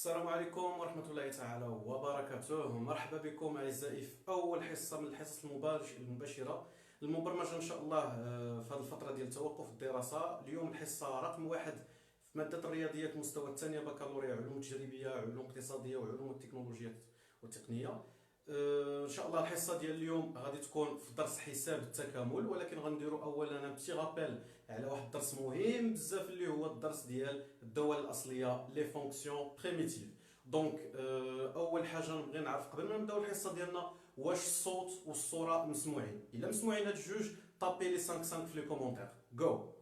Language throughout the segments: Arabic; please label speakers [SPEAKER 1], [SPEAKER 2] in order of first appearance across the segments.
[SPEAKER 1] السلام عليكم ورحمة الله تعالى وبركاته. مرحبا بكم أعزائي في أول حصة من الحصص المباشرة المبرمجة إن شاء الله في هذه الفترة ديال توقف الدراسة. اليوم الحصة رقم واحد في مادة الرياضيات مستوى الثانية بكالوريا، علوم تجريبية، علوم اقتصادية وعلوم التكنولوجيات والتقنية. ان شاء الله الحصه ديال اليوم غادي تكون في درس حساب التكامل، ولكن غنديروا اولا بتي غابيل على واحد الدرس مهم بزاف اللي هو الدرس ديال الدول الاصليه لي فونكسيون بريميتيف. دونك اول حاجه نبغي نعرف قبل ما نبداو الحصه ديالنا واش الصوت والصوره مسموعين. الا مسموعين هاد الجوج طابي لي 5 في لي كومونتير جو.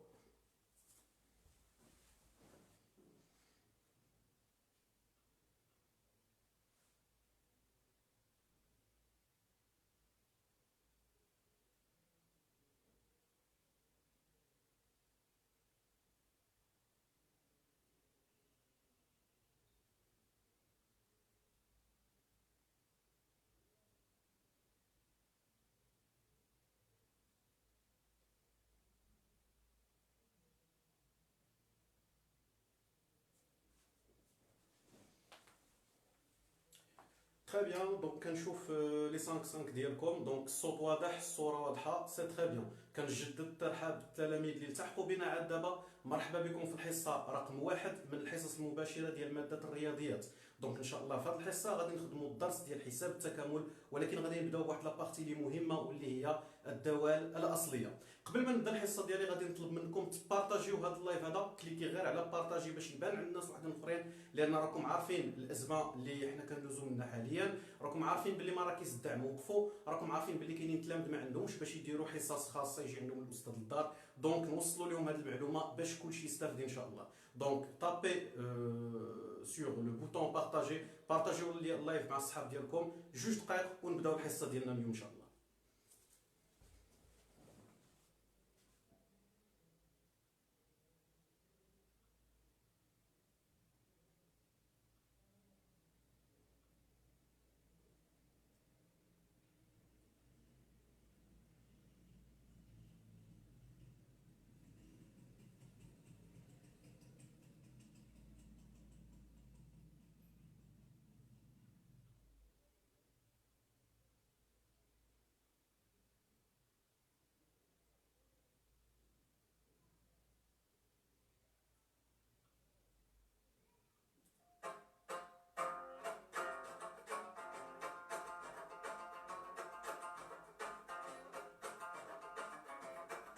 [SPEAKER 1] تري بيان، دونك كنشوف لي 5 ديالكم. دونك الصوت واضح، الصوره واضحه، سي تري بيان. كنجدد الترحاب بالتلاميذ اللي التحقوا بنا عاد دابا. مرحبا بكم في الحصه رقم واحد من الحصص المباشره ديال ماده الرياضيات. دونك ان شاء الله في هذه الحصه غادي نخدموا الدرس ديال حساب التكامل، ولكن غادي نبداو بواحد لابارتي اللي مهمه واللي هي الدول الاصليه. قبل ما نبدا الحصه ديالي غادي نطلب منكم تبارطاجيو هذا اللايف هذا، كليكي غير على بارطاجي باش يبان عند الناس واحدين اخرين، لان راكم عارفين الازمه اللي حنا كندوزو منها حاليا، راكم عارفين باللي مراكز الدعم وقفوا، راكم عارفين باللي كاينين تلاميذ ما عندهمش باش يديروا حصص خاصه يجي عندهم الاستاذ للدار. دونك نوصلوا لهم هذه المعلومه باش كلشي يستافد ان شاء الله. دونك طابي سور لو بوتون بارطاجي، بارطاجيو اللايف مع الصحاب ديالكم. جوج دقائق ونبداو الحصه ديالنا اليوم ان شاء الله.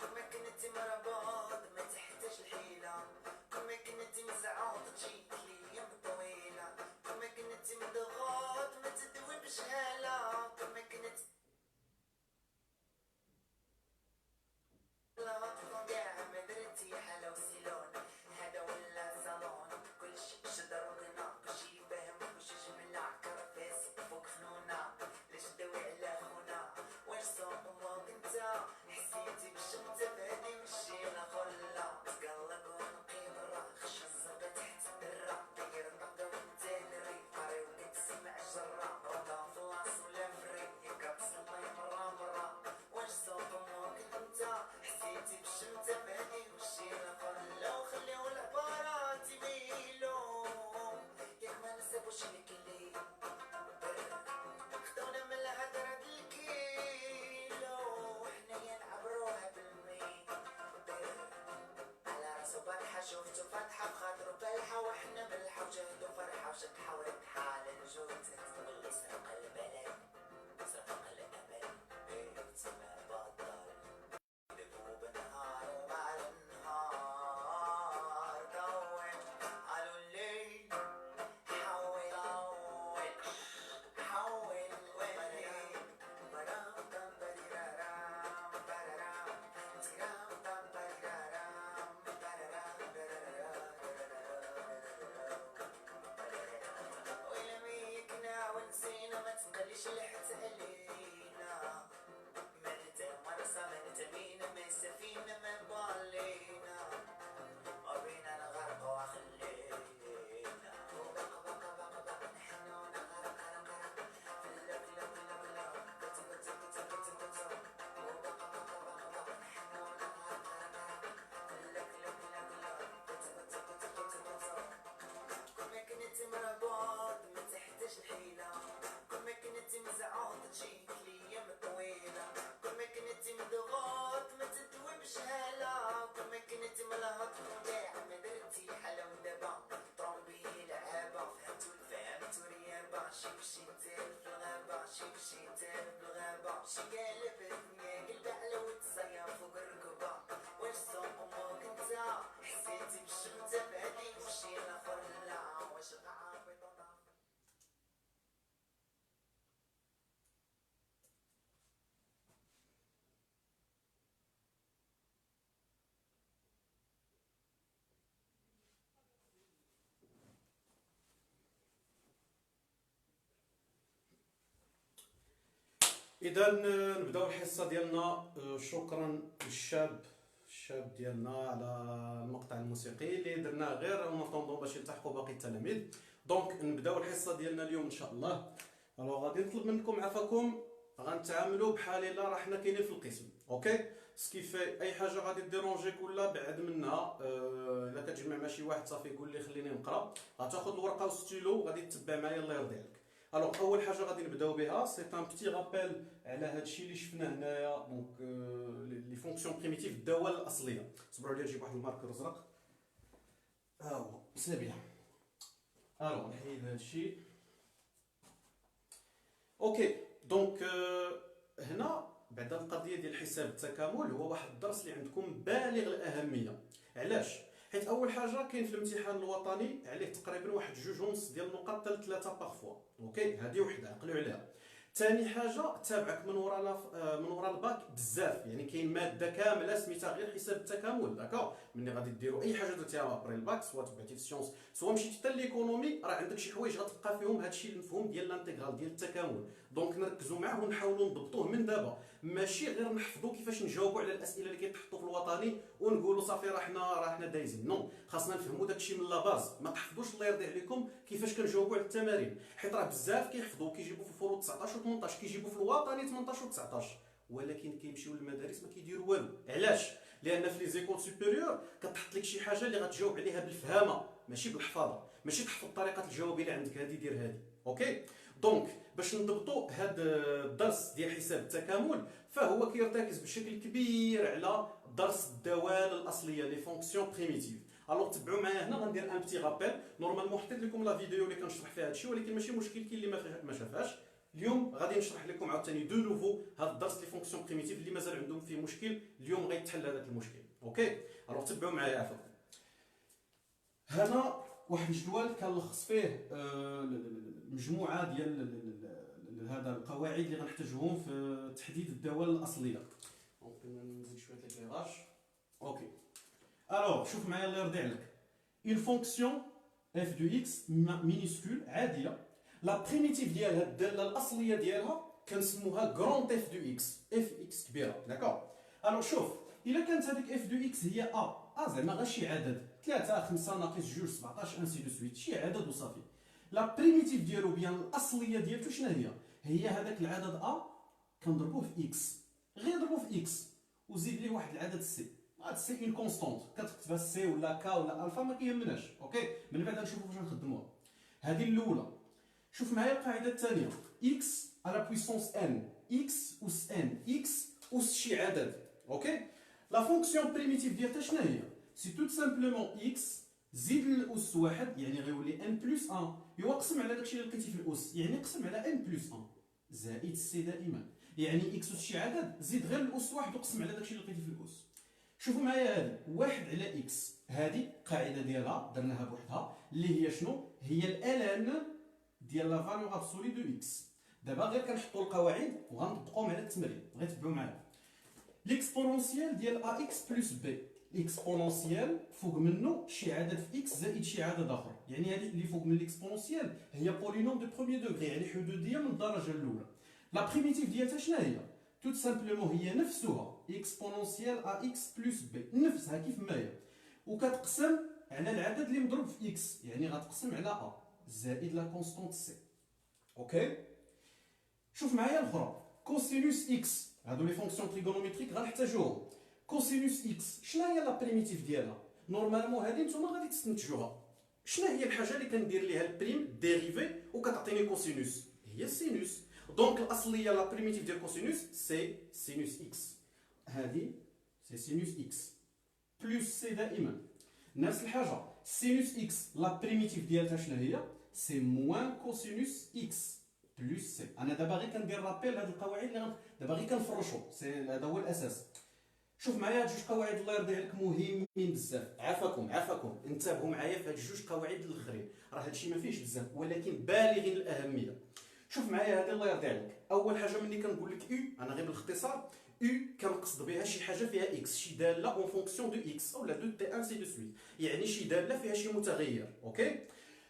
[SPEAKER 2] كما كنتي مربوط ما تحتاج الحيلة، كما كنتي مزعوط تجيك ليام طويلة، كما كنتي مضغوط ما تدوي بجهالة، كما كنتي كاع ما درتي حلا وسيلون، هذا ولا صالون كلشي شجر وغنى، كلشي فاهم كلشي جملة كرفاس فوق خنونة، لاش داوي على خونا واش سوق امك انت حسيتي بالشمت فهادي مشينا خلا، تقلق ونقيب الراه خشى الزرقا تحت الدرة، داير الطنقة وانت نري قاري وكتسمع الجرة، روضة في لاص ولا فري ياك تصلي مرة مرة، واش سوق امك انت حسيتي بالشمت فهادي مشينا خلا، وخليو العبارات يميلو ياك ما نسبوش الكلي، خدونا من الهدرة الكيلو، وحنايا نعبروها بالميل، على راسو بارحة شوفتو فاتحة بخاطرو بالحة، وحنا ملحة وجهدو فرحة وشطحة وربحة للجود واللي سرق البلد سرق الأمل، تسمى بطل دبوب نهار ومع النهار طول على الليل حول حول وليل برام بام بريرام برارام ترام بام بريرام برارام ولما يكنا ونسينا ما تنقليش لحتى علينا، ما نتا مرسى ما نتمينا ما سفينة ما بالينا، وبينا نغرق وخلينا وبقى بقى بقى بقى نحنا ونغرق غرق غرق في اللوك لوك لوك لوك قط قط قط قط قط وبقى بقى بقى بقى نحنا ونغرق غرق غرق في اللوك لوك لوك لوك قط قط قط قط قط، كما كنت مربوط ما تحتاج الحيلة، كل ما كنتي مزعوط تجيك ليام طويلة، كل ما كنتي مضغوط ما تدوي بشهالة، كل ما كنتي ملهط وداع ما درتي حلا ودابا طرومبي لعابة فهمتو ريابة شي مشي تال في الغابة شي مشي تال في الغابة شي قالب الدنيا قلب على ود صيا فوق الركبة، واش صوم امك نتا حسيتي بالشمتة بهاديك وشي لاخر لا واش غعابي طناف.
[SPEAKER 1] اذا نبداو الحصه ديالنا. شكرا الشاب ديالنا على المقطع الموسيقي اللي درناه غير اون طوندون باش يلتحقوا باقي التلاميذ. دونك نبداو الحصه ديالنا اليوم ان شاء الله. الوغ غادي نطلب منكم عفاكم، غنتعاملوا بحال الا راه حنا كاينين في القسم. اوكي سكيفي اي حاجه غادي ديرونجيك ولا بعد منها. الا كتجمع مع شي واحد صافي يقول لي خليني نقرا، غتاخذ الورقه والستيلو غادي تتبع معايا الله يرضي عليك. الوغ اول حاجه غادي نبداو بها سي ان بتي رابيل على هادشي اللي شفناه هنايا. دونك لي فونكسيون بريميتيف الدوال الاصليه. صبروا لي نجيب واحد الماركر ازرق. هو سي بيان. الوغ نحيد هادشي. اوكي دونك هنا بعد القضيه ديال حساب التكامل هو واحد الدرس اللي عندكم بالغ الاهميه. علاش؟ حيت اول حاجه كاين في الامتحان الوطني عليه تقريبا واحد 2.5 ديال النقط حتى 3 بارفوا. اوكي هذه وحده عقلوا عليها. ثاني حاجه تابعك من ورا الباك بزاف، يعني كاين ماده كامله سميتها غير حساب التكامل. داكور ملي غادي ديروا اي حاجه درتيها ابري الباك، سواء تبعتي في السيونس سواء مشيتي حتى ليكونومي، راه عندك شي حوايج غتبقى فيهم هادشي المفهوم ديال الانتيغرال ديال التكامل. دونك نركزوا معاه ونحاولوا نضبطوه من دابا، ماشي غير نحفظوا كيفاش نجاوبوا على الاسئله اللي كيتحطوا في الوطني ونقولوا صافي راه حنا دايزين. نو، خاصنا نفهموا داكشي من لا باز. ما تحفظوش الله يرضي عليكم كيفاش كنجاوبوا على التمارين، حيت راه بزاف كيحفظوا كيجيبوا في الفروض 19 و 18، كيجيبوا في الوطني 18 و 19، ولكن كيمشيو للمدارس ما كيديروا والو. علاش؟ لان في لي زيكول سوبيريور كتحط لك شي حاجه اللي غتجاوب عليها بالفهامه ماشي بالحفاظه، ماشي تحفظ طريقه الجواب اللي عندك هذه دير هذه. اوكي دونك باش نضبطوا هذا الدرس ديال حساب التكامل فهو كيرتكز بشكل كبير على درس الدوال الاصليه لي فونكسيون بريميتيف. الوغ تبعوا معايا هنا غندير ان بتي رابيل. نورمالمون حطيت لكم لا فيديو اللي كنشرح فيها هادشي، ولكن ماشي مشكل كاين اللي ما شافهاش. اليوم غادي نشرح لكم عاوتاني دو نوفو هذا الدرس لي فونكسيون بريميتيف اللي مازال عندهم فيه مشكل. اليوم غيتحل هذاك المشكل. اوكي الوغ تبعوا معايا عفاكم. هنا واحد الجدول كنلخص فيه مجموعه ديال هذا القواعد اللي غنحتاجوهم في تحديد الدوال الاصليه. دونك نزيد شويه ليكليراج. اوكي الوغ شوف معايا الله يرضي عليك. اون فونكسيون اف دو اكس مينيسكول عاديه، لا بريميتيف ديالها الداله الاصليه ديالها كنسموها غروند اف دو اكس، اف اكس كبيره. داكور الوغ شوف الا كانت هذيك اف دو اكس هي زعما غير شي عدد 3 5 ناقص 2 17 انسي دو سويت، شي عدد وصافي. لا بريميتيف ديالو بيان الاصليه ديالته شنو هي هذاك العدد كنضربوه في اكس، غير نضربوه في اكس وزيد ليه واحد العدد سي. هاد سي اون كونستونت كتكتبها سي ولا كا ولا الفا ما كيهمناش. اوكي من بعد نشوفوا فاش نخدموها. هذه الاولى. شوف معايا القاعده الثانيه، اكس على بويسونس ان، اكس اس ان، اكس اس شي عدد. اوكي لا فونكسيون بريميتيف ديالها شنو هي؟ سي توت سامبلومون اكس زيد الاس واحد، يعني غيولي ان بلس 1 ايوا قسم على داكشي اللي لقيتي في الاس، يعني قسم على ان بلس 1 زائد سي دائما، يعني اكس اس شي عدد زيد غير الاس واحد وقسم على داكشي اللي لقيتي في الاس. شوفوا معايا هذه واحد على اكس، هذه القاعده ديالها درناها بوحدها اللي هي شنو؟ هي الالان ديال لا فالور ابسولي دو اكس. دابا غير كنحطوا القواعد وغنطبقوهم على التمرين، غير تبعوا معايا. ليكسبونونسيال ديال ا اكس بلس بي، الاكسبونونسيال فوق منه شي عدد في اكس زائد شي عدد اخر، يعني هذه اللي فوق من الاكسبونونسيال هي بولينوم دو بروميي دوغري، يعني حدوديه من الدرجه الاولى. لا بريميتيف ديالها شنو هي؟ توت سامبلومون هي نفسها اكسبونونسيال ا اكس بلس بي، نفسها كيف ما هي، وكتقسم على العدد اللي مضروب في اكس، يعني غتقسم على ا زائد لا كونستونت سي. اوكي شوف معايا الاخرى، كوسينوس اكس، هادو لي فونكسيون تريغونوميتريك غنحتاجوهم. كوسينوس اكس شنو هي لا بريميتيف ديالها؟ نورمالمون هذه نتوما غادي تستنتجوها، شنو هي الحاجه اللي كندير ليها البريم ديريفي وكتعطيني كوسينوس؟ هي السينوس. دونك الاصليه لا بريميتيف ديال كوسينوس سي سينوس اكس، هذه سي سينوس اكس بلس سي دائما. نفس الحاجه سينوس اكس لا بريميتيف ديالها شنو هي؟ سي موان كوسينوس اكس بلس سي. انا دابا غير كندير رابيل هاد القواعد اللي دابا غير كنفرشو، سي هذا هو الاساس. شوف معايا هاد جوج قواعد الله يرضي عليك مهمين بزاف، عافاكم انتبهوا معايا في هاد جوج قواعد الاخرين، راه هادشي ما فيهش بزاف ولكن بالغين الاهميه. شوف معايا هادي الله يرضي عليك، اول حاجه ملي كنقول لك او، انا غير بالاختصار او كنقصد بها شي حاجه فيها اكس، شي داله اون فونكسيون دو اكس اولا دو تي انسي دو سويت، يعني شي داله فيها شي متغير. اوكي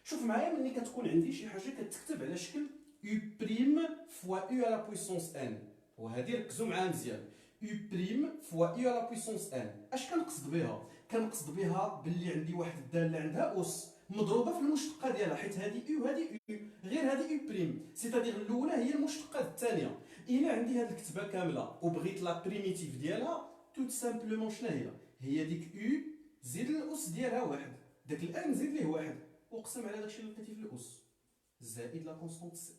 [SPEAKER 1] شوف معايا ملي كتكون عندي شي حاجه كتكتب على شكل او بريم فوا او على بويسونس ان، وهذه ركزوا معاها مزيان، او بريم فوا او على بويسونس ان. اش كنقصد بها؟ كنقصد بها باللي عندي واحد الداله عندها اس مضروبه في المشتقه ديالها، حيت هذه او وهذه او، غير هذه او بريم، سيتادير الاولى هي المشتقه الثانيه. الا عندي هذه الكتابه كامله وبغيت لا بريميتيف ديالها توت سامبلومون شنو هي؟ هي ديك او زيد الاس ديالها واحد، داك الان زيد ليه واحد وقسم على داكشي اللي لقيتي في الاس زائد لا كونستونت سي.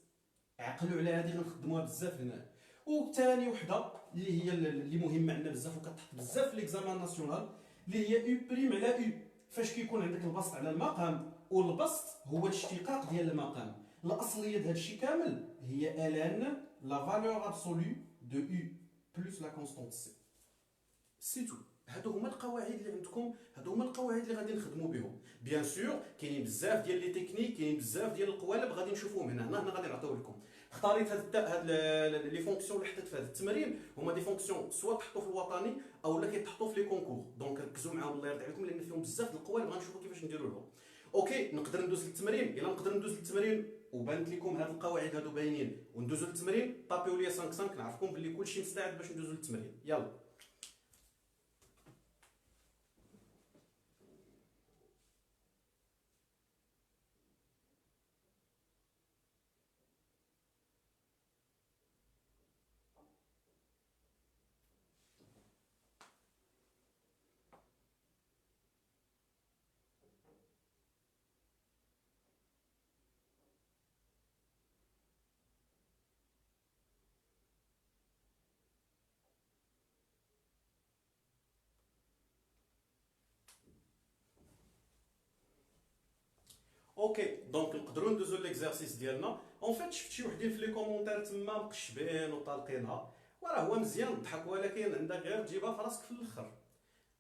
[SPEAKER 1] عقلوا على هذه غنخدموها بزاف هنا. وثاني وحده اللي هي اللي مهمه عندنا بزاف وكتحط بزاف في ليكزامان ناسيونال، اللي هي او بريم على او. فاش كيكون عندك البسط على المقام، والبسط هو الاشتقاق ديال المقام، الاصليه د هادشي كامل هي الان لا فالور ابسولو دو او بلس لا كونستونت سي. سي تو. هادو هما القواعد اللي عندكم، هادو هما القواعد اللي غادي نخدموا بهم. بيان سور كاينين بزاف ديال لي تكنيك، كاينين بزاف ديال القوالب غادي نشوفوهم هنا غادي نعطيو لكم. اختاريت هاد لي فونكسيون اللي حطيت في هذا التمرين هما دي فونكسيون سوا تحطوا في الوطني او لا كيتحطوا في لي كونكور، دونك ركزوا معاهم الله يرضي عليكم لان فيهم بزاف د القوالب غنشوفوا كيفاش نديروا لهم. اوكي نقدر ندوز للتمرين؟ الا نقدر ندوز للتمرين وبانت لكم هاد القواعد هادو باينين وندوزو للتمرين، طابيو لي 5 5 نعرفكم باللي كلشي مستعد باش ندوزو للتمرين. يلا. اوكي دونك نقدروا ندوزو ليكزارسيس ديالنا. اون فيت شفت شي وحدين في لي كومونتير تما مقشبين وطالقينها، وراه هو مزيان تضحك ولكن عندك غير تجيبها في راسك في الاخر.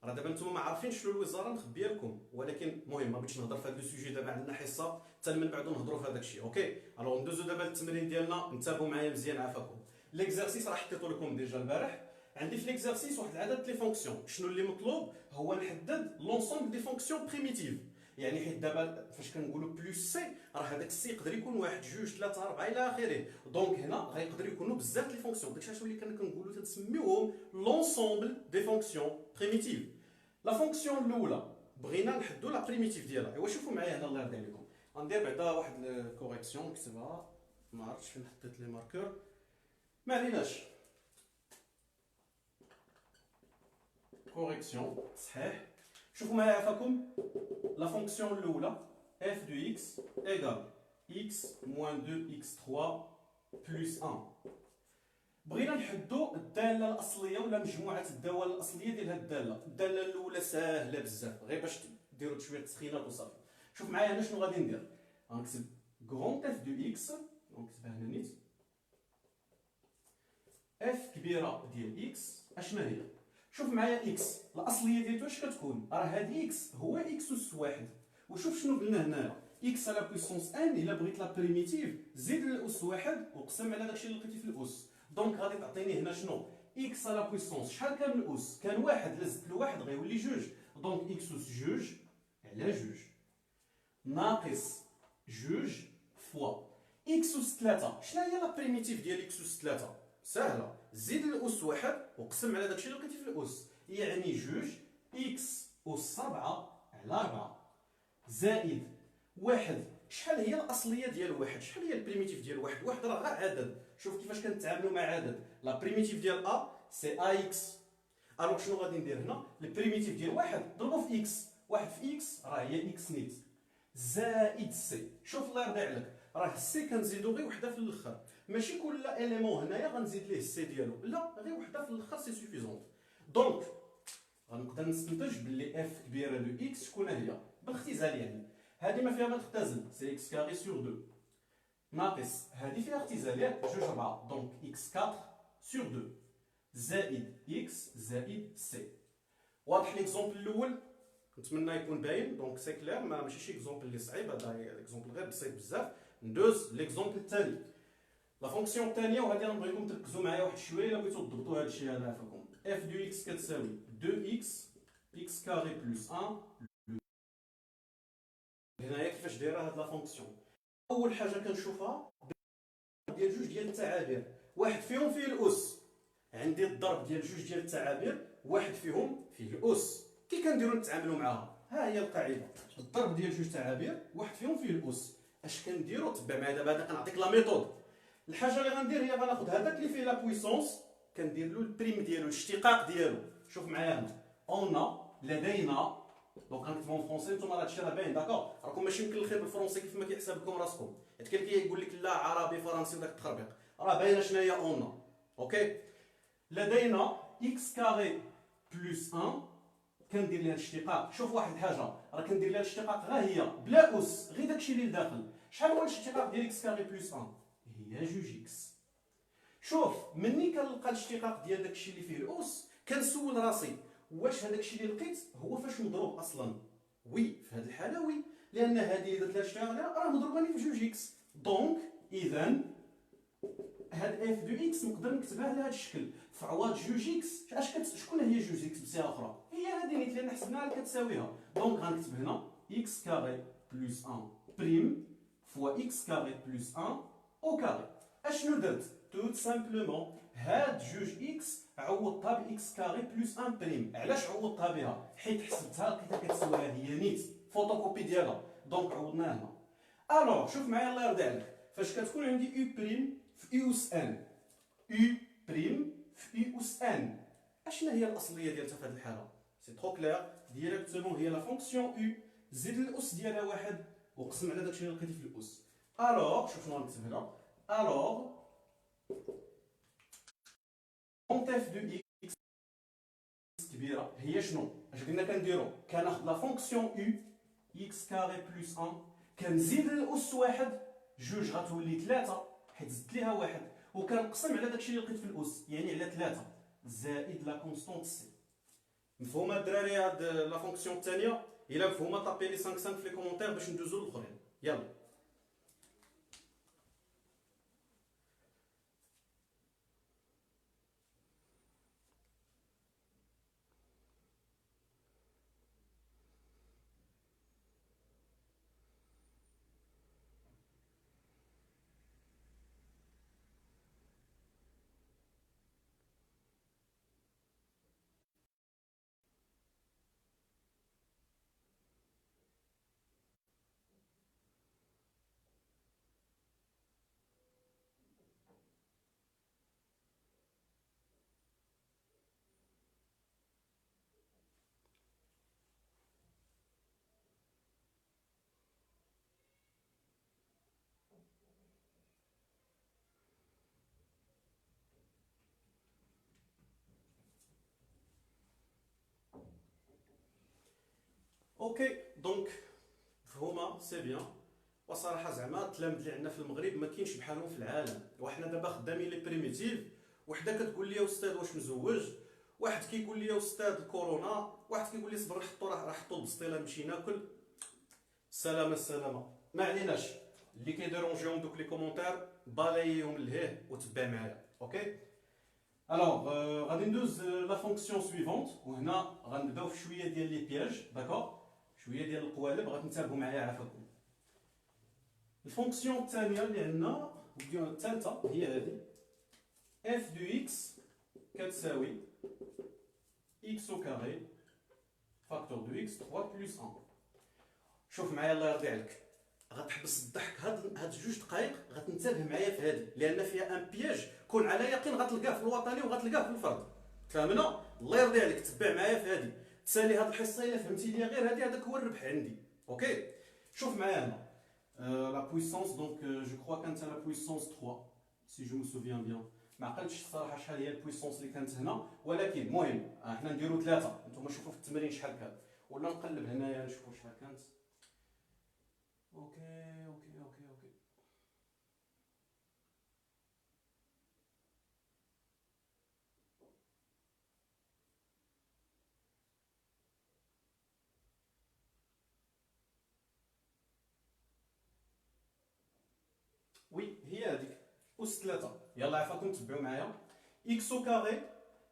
[SPEAKER 1] راه دابا نتوما ما عارفين شنو الوزاره مخبيه لكم، ولكن المهم ما بغيتش نهضر في هذا السوجي، دابا عندنا حصه حتى من بعد نهضروا في هذاك الشيء. اوكي الوغ ندوزو دابا للتمرين ديالنا، انتبهوا معايا مزيان عافاكم. ليكزارسيس راه حطيتو لكم ديجا البارح. عندي في ليكزارسيس واحد العدد لي فونكسيون، شنو اللي مطلوب هو نحدد لونسومبل دي فونكسيون بريميتيف. يعني حيت دابا فاش كنقولوا بلس سي راه هذاك السي يقدر يكون واحد جوج ثلاثه اربعه الى اخره، دونك هنا غيقدر يكونوا بزاف لي فونكسيون، داكشي اللي كنقولوا تنسميوهم لونسومبل دي فونكسيون بريميتيف. لا فونكسيون الاولى بغينا نحدوا لا بريميتيف ديالها، ايوا شوفوا معايا هنا الله يرضي عليكم. غندير بعدا واحد الكوريكسيون نكتبها، ما عرفتش فين حطيت لي ماركور، ما عليناش. كوريكسيون صحيح. شوفوا معايا عفاكم لا فونكسيون الاولى f de x égale x moins 2x3 plus 1. بغينا نحدوا الداله الاصليه ولا مجموعه الدوال الاصليه ديال هذه الداله. الداله الاولى ساهله بزاف غير باش ديروا شويه تسخينات وصافي. شوف معايا هنا شنو غادي ندير، غنكتب غرون اف دو اكس، نكتبها هنا نيت، اف كبيره ديال اكس اشنا هي. شوف معايا اكس الاصليه ديالته اش كتكون، راه هاد اكس هو اكس اس واحد، وشوف شنو قلنا هنايا اكس على بويسونس ان، الا بغيت لا بريميتيف زيد الاس واحد وقسم على داكشي اللي لقيتي في الاس، دونك غادي تعطيني هنا شنو اكس على بويسونس شحال كان الاس، كان واحد لزدت له واحد غيولي جوج، دونك اكس اس جوج على جوج ناقص جوج فوا اكس اس 3. شنو هي لا بريميتيف ديال اكس اس 3؟ سهله، زيد الاس واحد وقسم على داكشي اللي لقيتي في الاس، يعني جوج اكس اس 4 على 4 زائد واحد. شحال هي الاصليه ديال واحد؟ شحال هي البريميتيف ديال واحد؟ واحد راه غير عدد، شوف كيفاش كنتعاملوا مع عدد. لا بريميتيف ديال ا سي ا اكس، الوغ شنو غادي ندير هنا؟ البريميتيف ديال واحد ضربو في اكس، واحد في اكس راه هي اكس نيت زائد سي. شوف الله يرضي عليك، راه السي كنزيدو غير وحده في الاخر، ماشي كل اليمون هنايا غنزيد ليه السي ديالو، لا غير وحده في الاخر سي سوفيزون. دونك غنقدر نستنتج باللي اف كبيره دو اكس شكون هي بالاختزال، يعني هذه ما فيها ما تختزل، سي اكس كاري سور 2 ناقص هذه فيها اختزال ياك 2/4، دونك اكس 4 سور 2 زائد اكس زائد سي. واضح ليكزومبل الاول؟ نتمنى يكون باين. دونك سي كلير، ماشي شي اكزومبل اللي صعيب، هذا اكزومبل غير بسيط بزاف. ندوز ليكزومبل الثاني، لا فونكسيون الثانيه، وهذه غنبغيكم تركزوا معايا واحد شويه الا بغيتو تضبطوا هذا الشيء هذا عفاكم. اف دو اكس كتساوي 2 اكس اكس كاري بلس 1. هنايا كيفاش دايره هاد لا فونكسيون؟ اول حاجه كنشوفها ديال جوج ديال التعابير، واحد فيهم فيه الاس، عندي الضرب ديال جوج ديال التعابير، واحد فيهم فيه الاس. كي كنديروا نتعاملوا معاها؟ ها هي القاعده، الضرب ديال جوج تعابير واحد فيهم فيه الاس. اش كنديروا؟ تبع معايا دابا، هذا كنعطيك لا ميثود. الحاجه اللي غندير هي غناخذ هذاك اللي فيه لا بويسونس، كندير له البريم ديالو، الاشتقاق ديالو. شوف معايا هنا، اون لدينا، دونك غنكتبهم فرونسي، نتوما راه هادشي راه باين داكور، راكم ماشي مكلخين بالفرونسي كيف ما كيحسب لكم راسكم، حيت كاين اللي كيقول لك لا عربي فرنسي وداك التخربيق، راه باينه شنو هي اون. اوكي، لدينا اكس كاري بلس 1، كندير لها الاشتقاق. شوف واحد الحاجه، راه كندير لها الاشتقاق غا هي بلا اس، غير داكشي اللي لداخل. شحال هو الاشتقاق ديال اكس كاري بلس 1؟ هي جوج اكس. شوف مني كنلقى الاشتقاق ديال داكشي اللي فيه الاس، كنسول راسي واش هذاكشي اللي لقيت هو فاش مضروب اصلا؟ وي، في هذه الحاله وي، لان هذه اللي درت لها الاشتقاق راه مضروبه في جوج اكس. دونك اذا هاد اف دو اكس نقدر نكتبها على هذا الشكل، في عوض جوج اكس. شكون هي جوج اكس بصيغه اخرى؟ هي هذه نيت لان حسبناها كتساويها. دونك غنكتب هنا اكس كاري بلس 1 بريم فوا اكس كاري بلس 1 او كاري. اشنو درت؟ توت سامبلومون هاد جوج اكس عوضتها باكس كاري بلس 1 بريم. علاش عوضتها بها؟ حيت حسبتها لقيتها كتساويها هي نيت فوتوكوبي ديالها، دونك عوضناها هنا. الوغ شوف معايا الله يرضي عليك، فاش كتكون عندي يو بريم في يو اس ان، يو بريم في يو اس ان، اشنا هي الاصليه ديالها في هذه الحاله؟ سي ترو كلير، ديريكتومون هي لا فونكسيون يو زيد الاس ديالها واحد وقسم على داكشي اللي لقيتي في الاس. الوغ شوف شنو غنكتب هنا، الوغ اونت اف دو اكس كبيره هي شنو؟ اش قلنا كنديرو؟ كناخذ لا فونكسيون يو اكس كاري بلس 1، كنزيد الاس واحد، جوج غتولي 3 حيت زدت ليها واحد، وكنقسم على داكشي اللي لقيت في الاس، يعني على 3 زائد لا كونستونت سي. مفهومه الدراري هاد لا فونكسيون الثانيه؟ الا مفهومه طابي لي 5 5 في لي كومونتير باش ندوزو للاخرين. يلا اوكي، دونك مفهومه سي بيان. وصراحه زعما التلاميذ اللي عندنا في المغرب ما كاينش بحالهم في العالم، وحنا دابا خدامين لي بريميتيف. وحده كتقول لي استاذ واش مزوج، واحد كيقول لي استاذ كورونا، واحد كيقول لي صبر حطوا راه حطوا البسطيله نمشي ناكل. السلامه السلامه، ما عليناش. اللي كيديرونجيهم دوك لي كومونتير بالايهم لهيه وتبع معايا. اوكي، الوغ غادي ندوز لا فونكسيون سويفونت، وهنا غنبداو في شويه ديال لي بياج، داكوغ، شويه ديال القوالب غتنتبهوا معايا عافاكم. الفونكسيون الثانيه اللي عندنا الثالثه هي هذه، اف دو اكس كتساوي اكس او كاري فاكتور دو اكس 3 بلس 1. شوف معايا الله يرضي عليك، غتحبس الضحك هاد جوج دقائق، غتنتبه معايا في هذه لان فيها ان بياج، كون على يقين غتلقاه في الوطني وغتلقاه في الفرد. فهمنا؟ الله يرضي عليك تبع معايا في هذه، تسالي هاد الحصه الا فهمتي ليا غير هذه، هذاك هو الربح عندي. اوكي، شوف معايا هنا لا بويسونس دونك جو كخوا كانت لا بويسونس 3 سي جو مو سوفيان بيان. ما عقلتش الصراحه شحال هي البويسونس اللي كانت هنا، ولكن المهم حنا نديرو 3. نتوما شوفوا في التمرين شحال كان، ولا نقلب هنايا نشوفوا شحال كانت. اوكي اوكي اوكي اوكي. وي هي هذيك أس 3. يلا عفاكم تبعوا معايا. إكس أو كاري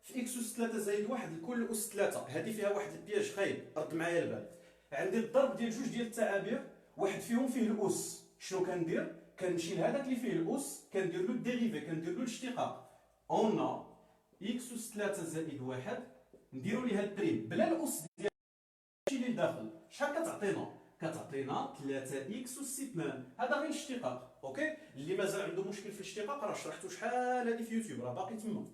[SPEAKER 1] في إكس أس 3 زائد واحد لكل أس 3. هذه فيها واحد البياج خايب، رد معايا البال. عندي الضرب ديال جوج ديال التعابير، واحد فيهم فيه الأس. شنو كندير؟ كنمشي لهذاك اللي فيه الأس كندير له الديريفي، كندير له الاشتقاق. أون إكس أس 3 زائد واحد نديرو ليها البريم بلا الأس ديال هادشي اللي داخل. شحال كتعطينا؟ كتعطينا 3 اكس اس 2. هذا غير الاشتقاق. اوكي، اللي مازال عنده مشكل في الاشتقاق راه شرحته شحال هادي في يوتيوب، راه باقي تما.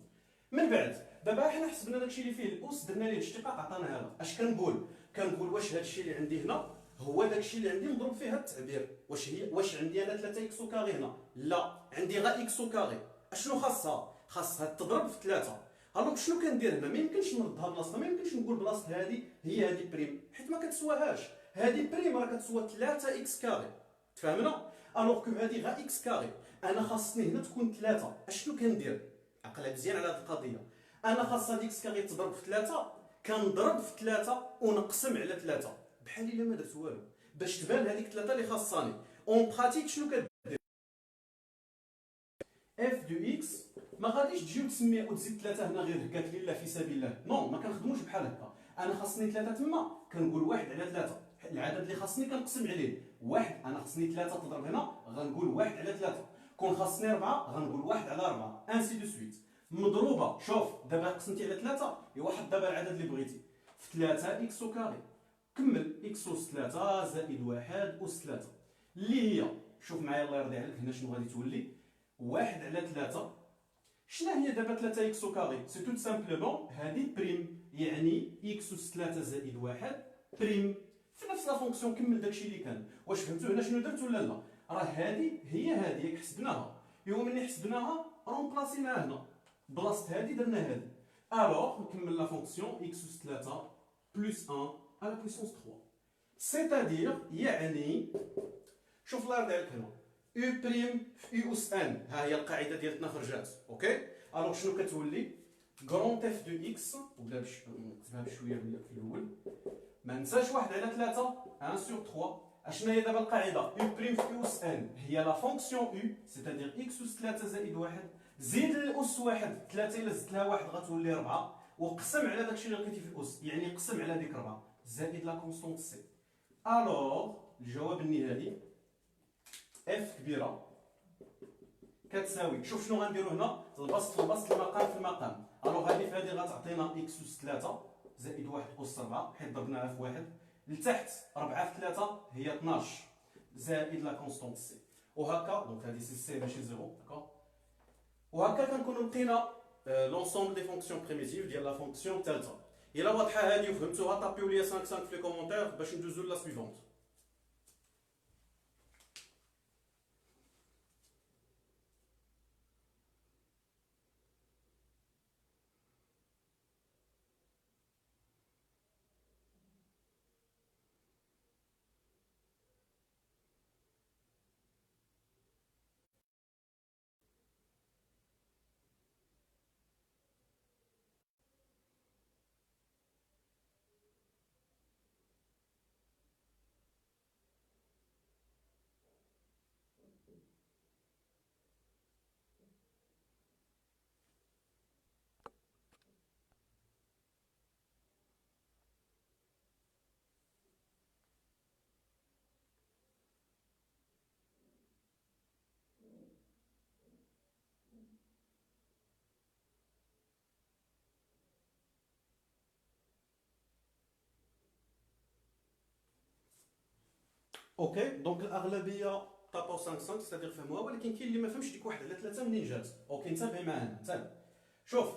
[SPEAKER 1] من بعد دابا حنا حسبنا داكشي اللي فيه الاس، درنا ليه الاشتقاق عطانا هذا. اش كنقول؟ كنقول واش هادشي اللي عندي هنا هو داكشي اللي عندي مضروب فيه هاد التعبير. واش عندي انا 3 اكس او كاري هنا؟ لا، عندي غير اكس او كاري. اشنو خاصها تضرب في 3. الوغ شنو كندير هنا؟ ما يمكنش نردها بلاصتها، ما يمكنش نقول بلاصه هي هذه بريم، حيت ما كتسواهاش. هذه بريم راه كتسوى 3 اكس كاري، تفهمنا؟ الوغ كو هذه غا اكس كاري، انا خاصني هنا تكون 3. اشنو كندير؟ عقلها مزيان على هذه القضيه. انا خاص هذيك اكس كاري تضرب في 3، كنضرب في 3 ونقسم على 3 بحال الا ما درت والو، باش تبان هذيك 3 اللي خاصاني. اون براتيك شنو كدير؟ اف دو اكس ما غاديش تجي وتسميها وتزيد 3 هنا غير هكاك لله في سبيل الله، نو، ما كنخدموش بحال هكا. انا خاصني 3 تما، كنقول 1 على 3. العدد اللي خاصني كنقسم عليه. 1 انا خاصني 3 تضرب هنا، غنقول 1 على 3. كون خاصني 4 غنقول 1 على 4 انسي دو سويت. مضروبه، شوف دابا قسمتي على 3 يوحد دابا العدد اللي بغيتي في 3 اكس او كاري. كمل اكس اس 3 زائد 1 اس 3 اللي هي، شوف معايا الله يرضي عليك هنا شنو غادي تولي؟ 1 على 3. شنو هي دابا 3 اكس او كاري؟ سي توت سامبلومون هذه بريم، يعني اكس اس 3 زائد 1 بريم. في نفس لا فونكسيون كمل داكشي اللي كان. واش فهمتوا هنا شنو درت ولا لا؟ راه هذه هي هذه ياك حسبناها، ايوا ملي حسبناها رومبلاسيناها هنا بلاصه هذه درنا هذه. الوغ نكمل لا فونكسيون اكس اس 3 بلس 1 على بويسونس 3. سيتادير يعني، شوف الله يرضي عليك هنا U بريم في U أس N، ها هي القاعدة ديالتنا خرجات. اوكي، الوغ شنو كتولي؟ كرونت اف دو اكس، ولا باش نكتبها بشويه في الاول ما ننساش 1 على 3 1 سور 3. اشنا هي دابا القاعده؟ U بريم في U أس N هي لا فونكسيون U، سيتادير اكس أس 3 زائد 1 زيد الأس 1، 3 إلا زدت لها 1 غتولي 4، وقسم على داكشي اللي لقيتي في الأس، يعني قسم على ديك 4 زائد لا كونستونت سي. الوغ الجواب النهائي اف كبيره كتساوي، شوف شنو غنديرو هنا، البسط في البسط، المقام في المقام. الوغ هذه في هذه غتعطينا اكس اس 3 زائد 1 اس 4 حيت ضربناها في 1. لتحت 4 في 3 هي 12 زائد لا كونستونت سي. وهكا دونك هذه سي سي ماشي زيرو، داكور. وهكا كنكونوا لقينا لونسومبل دي فونكسيون بريميتيف ديال لا فونكسيون الثالثه. الا واضحه هذه وفهمتوها طابيو ليا 5 في لي كومونتير باش ندوزو لا سويفونت. اوكي دونك الاغلبيه طاباو 5 5 ستادير فهموها، ولكن كاين اللي ما فهمش ديك 1 على 3 منين جات. اوكي انتبهي معانا، انتبه. شوف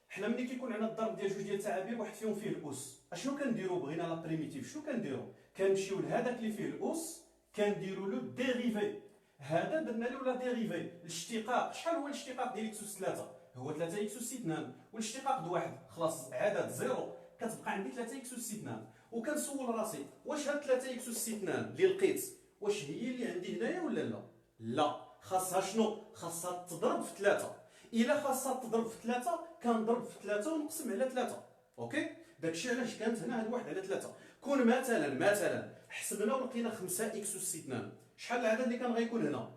[SPEAKER 1] حنا ملي كيكون عندنا الضرب ديال جوج ديال التعابير واحد فيهم فيه الاس، اشنو كنديروا؟ بغينا لا بريميتيف، شنو كنديروا؟ كنمشيو لهذاك اللي فيه الاس كنديروا له ديريفي. هذا درنا له لا ديريفي. الاشتقاق، شحال هو الاشتقاق ديال اكس اس 3؟ هو 3 اكس اس 2. والاشتقاق بواحد خلاص عدد زيرو كتبقى عندي 3 اكس اس 2. وكنسول راسي واش هاد 3 اكس اس 2 اللي لقيت واش هي اللي عندي هنايا ولا لا؟ لا، خاصها شنو؟ خاصها تضرب في 3. الا خاصها تضرب في 3 كنضرب في 3 ونقسم على 3. اوكي، داكشي علاش كانت هنا هاد 1 على 3. كون مثلا حسبنا ولقينا 5 اكس اس 2، شحال العدد اللي كان غيكون هنا؟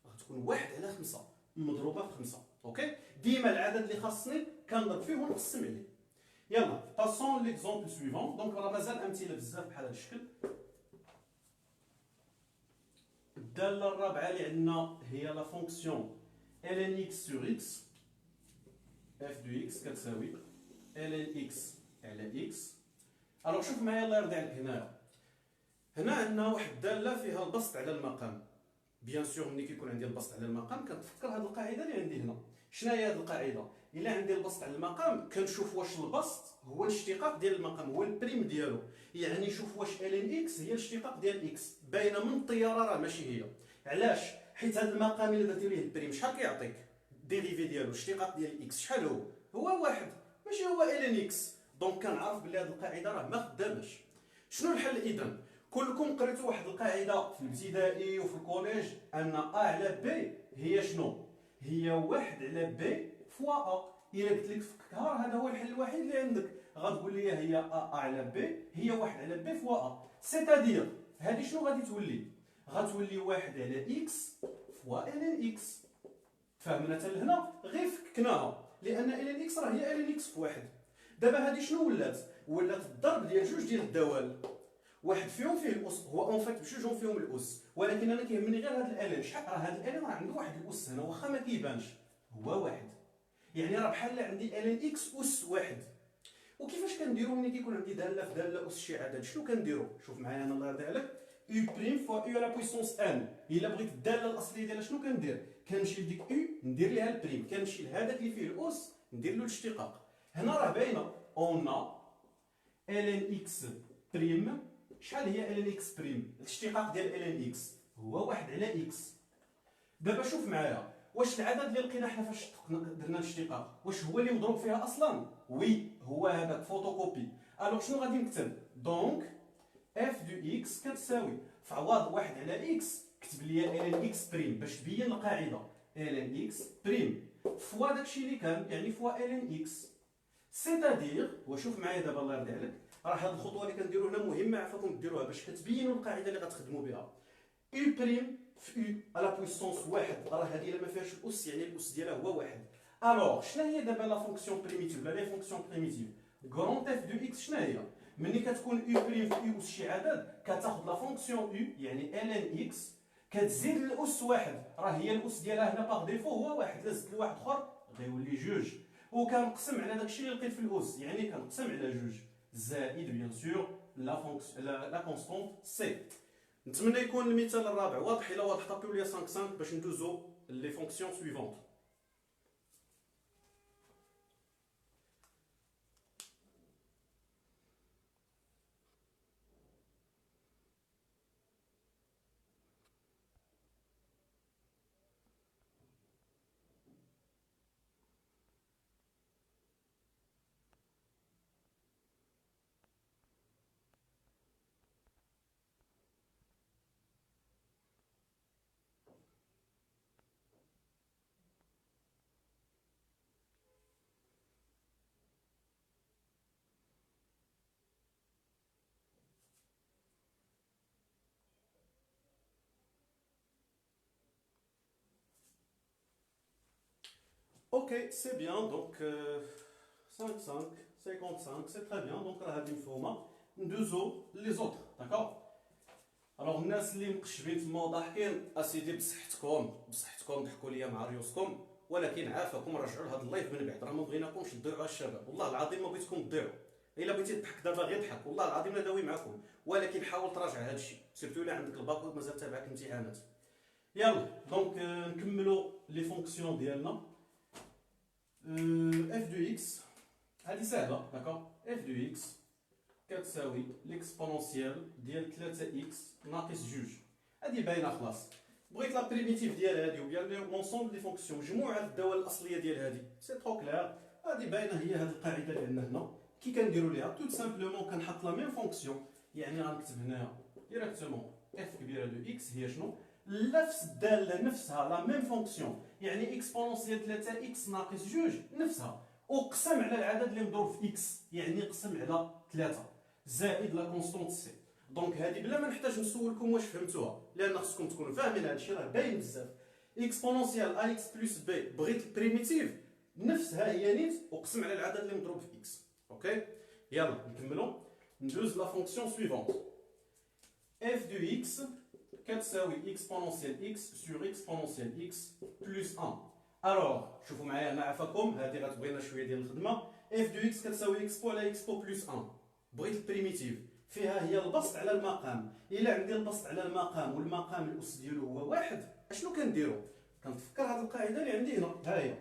[SPEAKER 1] غتكون 1 على 5 مضروبه في 5. اوكي، ديما العدد اللي خاصني كنضرب فيه ونقسم عليه. يلا باسون ليكزومبل سويفون. دونك راه مازال امثله بزاف بحال هذا الشكل. الداله الرابعه اللي عندنا هي لا فونكسيون ln x sur x. f دو x كتساوي ln x على x. الوغ شوف معايا الله يرضي عليك، هنا عندنا واحد الداله فيها البسط على المقام. بيان سور ملي كيكون عندي البسط على المقام كنتفكر هذه القاعده اللي عندي هنا. شنو هي هذه القاعده؟ الا عندي البسط على المقام كنشوف واش البسط هو الاشتقاق ديال المقام، هو البريم ديالو. يعني شوف واش ln x هي الاشتقاق ديال x. باينه من الطياره راه ماشي هي. علاش؟ حيت هذا المقام الا درتي ليه البريم شحال كيعطيك؟ ديريفي ديالو الاشتقاق ديال x شحال هو؟ هو واحد، ماشي هو ln x. دونك كنعرف بلي هذه القاعده راه ما خداماش. شنو الحل اذا؟ كلكم قريتوا واحد القاعده في الابتدائي وفي الكوليج ان ا على بي هي شنو؟ هي 1 على بي فوا ا. الا قلت لك فكها راه هذا هو الحل الوحيد اللي عندك. غتقول لي هي ا على بي هي 1 على بي فوا ا. سيتادير هذه شنو غادي تولي؟ غتولي 1 على اكس فوا ln اكس. فهمنا حتى لهنا؟ غير فكناها لان ln اكس راه هي ln اكس في 1. دابا هذه شنو ولات؟ ولات الضرب ديال جوج ديال الدوال، واحد فيهم فيه الاس. هو اون فيت بجوجهم فيهم الاس، ولكن انا كيهمني غير هذا الالين. شحال راه هذا الالين راه عنده واحد الاس هنا واخا ما كيبانش، هو واحد. يعني راه بحال عندي الين اكس اس واحد. وكيفاش كنديروا ملي كيكون عندي داله في داله اس شي عدد؟ شنو كنديروا؟ شوف معايا انا الله يرضي عليك. يو بريم فوا يو على بويسونس ان. الا بغيت الداله الاصليه ديالها شنو كندير؟ كنمشي لديك يو ندير ليها البريم، كنمشي لهذاك اللي فيه الاس ندير له الاشتقاق. هنا راه باينه اون ln x بريم. شحال هي ln x بريم؟ الاشتقاق ديال ln x هو 1 على x. دابا شوف معايا واش العدد اللي لقينا حنا فاش درنا الاشتقاق واش هو اللي مضروب فيها اصلا؟ وي، هو هذاك فوتوكوبي. الوغ شنو غادي نكتب؟ دونك اف دو اكس كتساوي في عوض 1 على اكس كتب لي ln x بريم باش تبين القاعده ln x بريم فوا داكشي اللي كان، يعني فوا ln x. سيتادير وشوف معايا دابا الله يرضي عليك، راه هاد الخطوه اللي كنديرو هنا مهمه عافاكم ديروها باش كتبينوا القاعده اللي غتخدموا بها. يو بريم في يو على بويسونس واحد، راه هادي الا ما فيهاش الاس يعني الاس ديالها هو واحد. الوغ شنو هي دابا لا فونكسيون بريميتيف ولا لي فونكسيون بريميتيف؟ غران اف دو اكس شنو هي؟ ملي كتكون يو بريم في يو اس شي عدد كتاخذ لا فونكسيون يو يعني ln اكس كتزيد الاس واحد، راه هي الاس ديالها هنا باغ ديفو هو واحد، لا زدت لواحد اخر غيولي جوج. وكنقسم على داكشي اللي لقيت في الاس، يعني كنقسم على جوج زائد بيان سور لا كونستونت سي. نتمنى يكون المثال الرابع واضح. الا واضح طابيو ليا 5 5 باش ندوزو لي فونكسيون سويفونت. Ok, c'est bien. Donc 5 5 55 c'est très bien. Donc راه هذه مفهومه. ندوزو لي زوطر داكور. الوغ الناس اللي مقشبين تما وضاحكين اسيدي بصحتكم ضحكوا ليا مع ريوسكم، ولكن عافاكم رجعوا لهذا اللايف من بعد، راه ما بغيناكمش تضيعوا على الشباب. والله العظيم ما بغيتكم تضيعوا. الا بغيتي تضحك دابا غير ضحك، والله العظيم نداوي معكم، ولكن حاول تراجع هذا الشيء سيرتو الا عندك الباك ومازال تابعك الامتحانات. يلا دونك نكملوا لي فونكسيون ديالنا. اف دو اكس هذه سهله داكور. اف دو اكس كتساوي ليكسبونونسيال ديال 3 اكس ناقص جوج. هذه باينه خلاص. بغيت لا بريميتيف ديال هذه وبيان لونسومبل دي فونكسيون مجموعه الدوال الاصليه ديال هذه سي ترو كلير. هذه باينه هي هذه القاعده اللي عندنا هنا. كي كنديروا ليها تو سامبلومون كنحط لا ميم فونكسيون، يعني غنكتب هنايا ديريكتومون اف كبيره دو اكس هي شنو؟ نفس الداله نفسها لا ميم فونكسيون، يعني اكسبونونسيال 3 اكس ناقص جوج نفسها، وقسم على العدد اللي مضروب في اكس، يعني قسم على 3 زائد لا كونستونت سي. دونك هذه بلا ما نحتاج نسولكم واش فهمتوها، لان خصكم تكونوا فاهمين هذا الشيء راه باين بزاف. اكسبونونسيال ا اكس بلس بي بغيت البريميتيف نفسها هي نيت وقسم على العدد اللي مضروب في اكس. اوكي يلا نكملوا. ندوز لا فونكسيون سويفونت اف دو اكس كتساوي اكسبونونسيال اكس سور اكسبونونسيال اكس بلس 1. الوغ شوفوا معايا انا عافاكم، هذه غتبغي لنا شويه ديال الخدمه. اف دو اكس كتساوي اكس بو على اكس بو بلس 1. بغيت البريميتيف فيها هي البسط على المقام. الا عندي البسط على المقام والمقام الاس ديالو هو واحد، اشنو كنديرو؟ كنتفكر هذه القاعده اللي عندي هنا، ها هي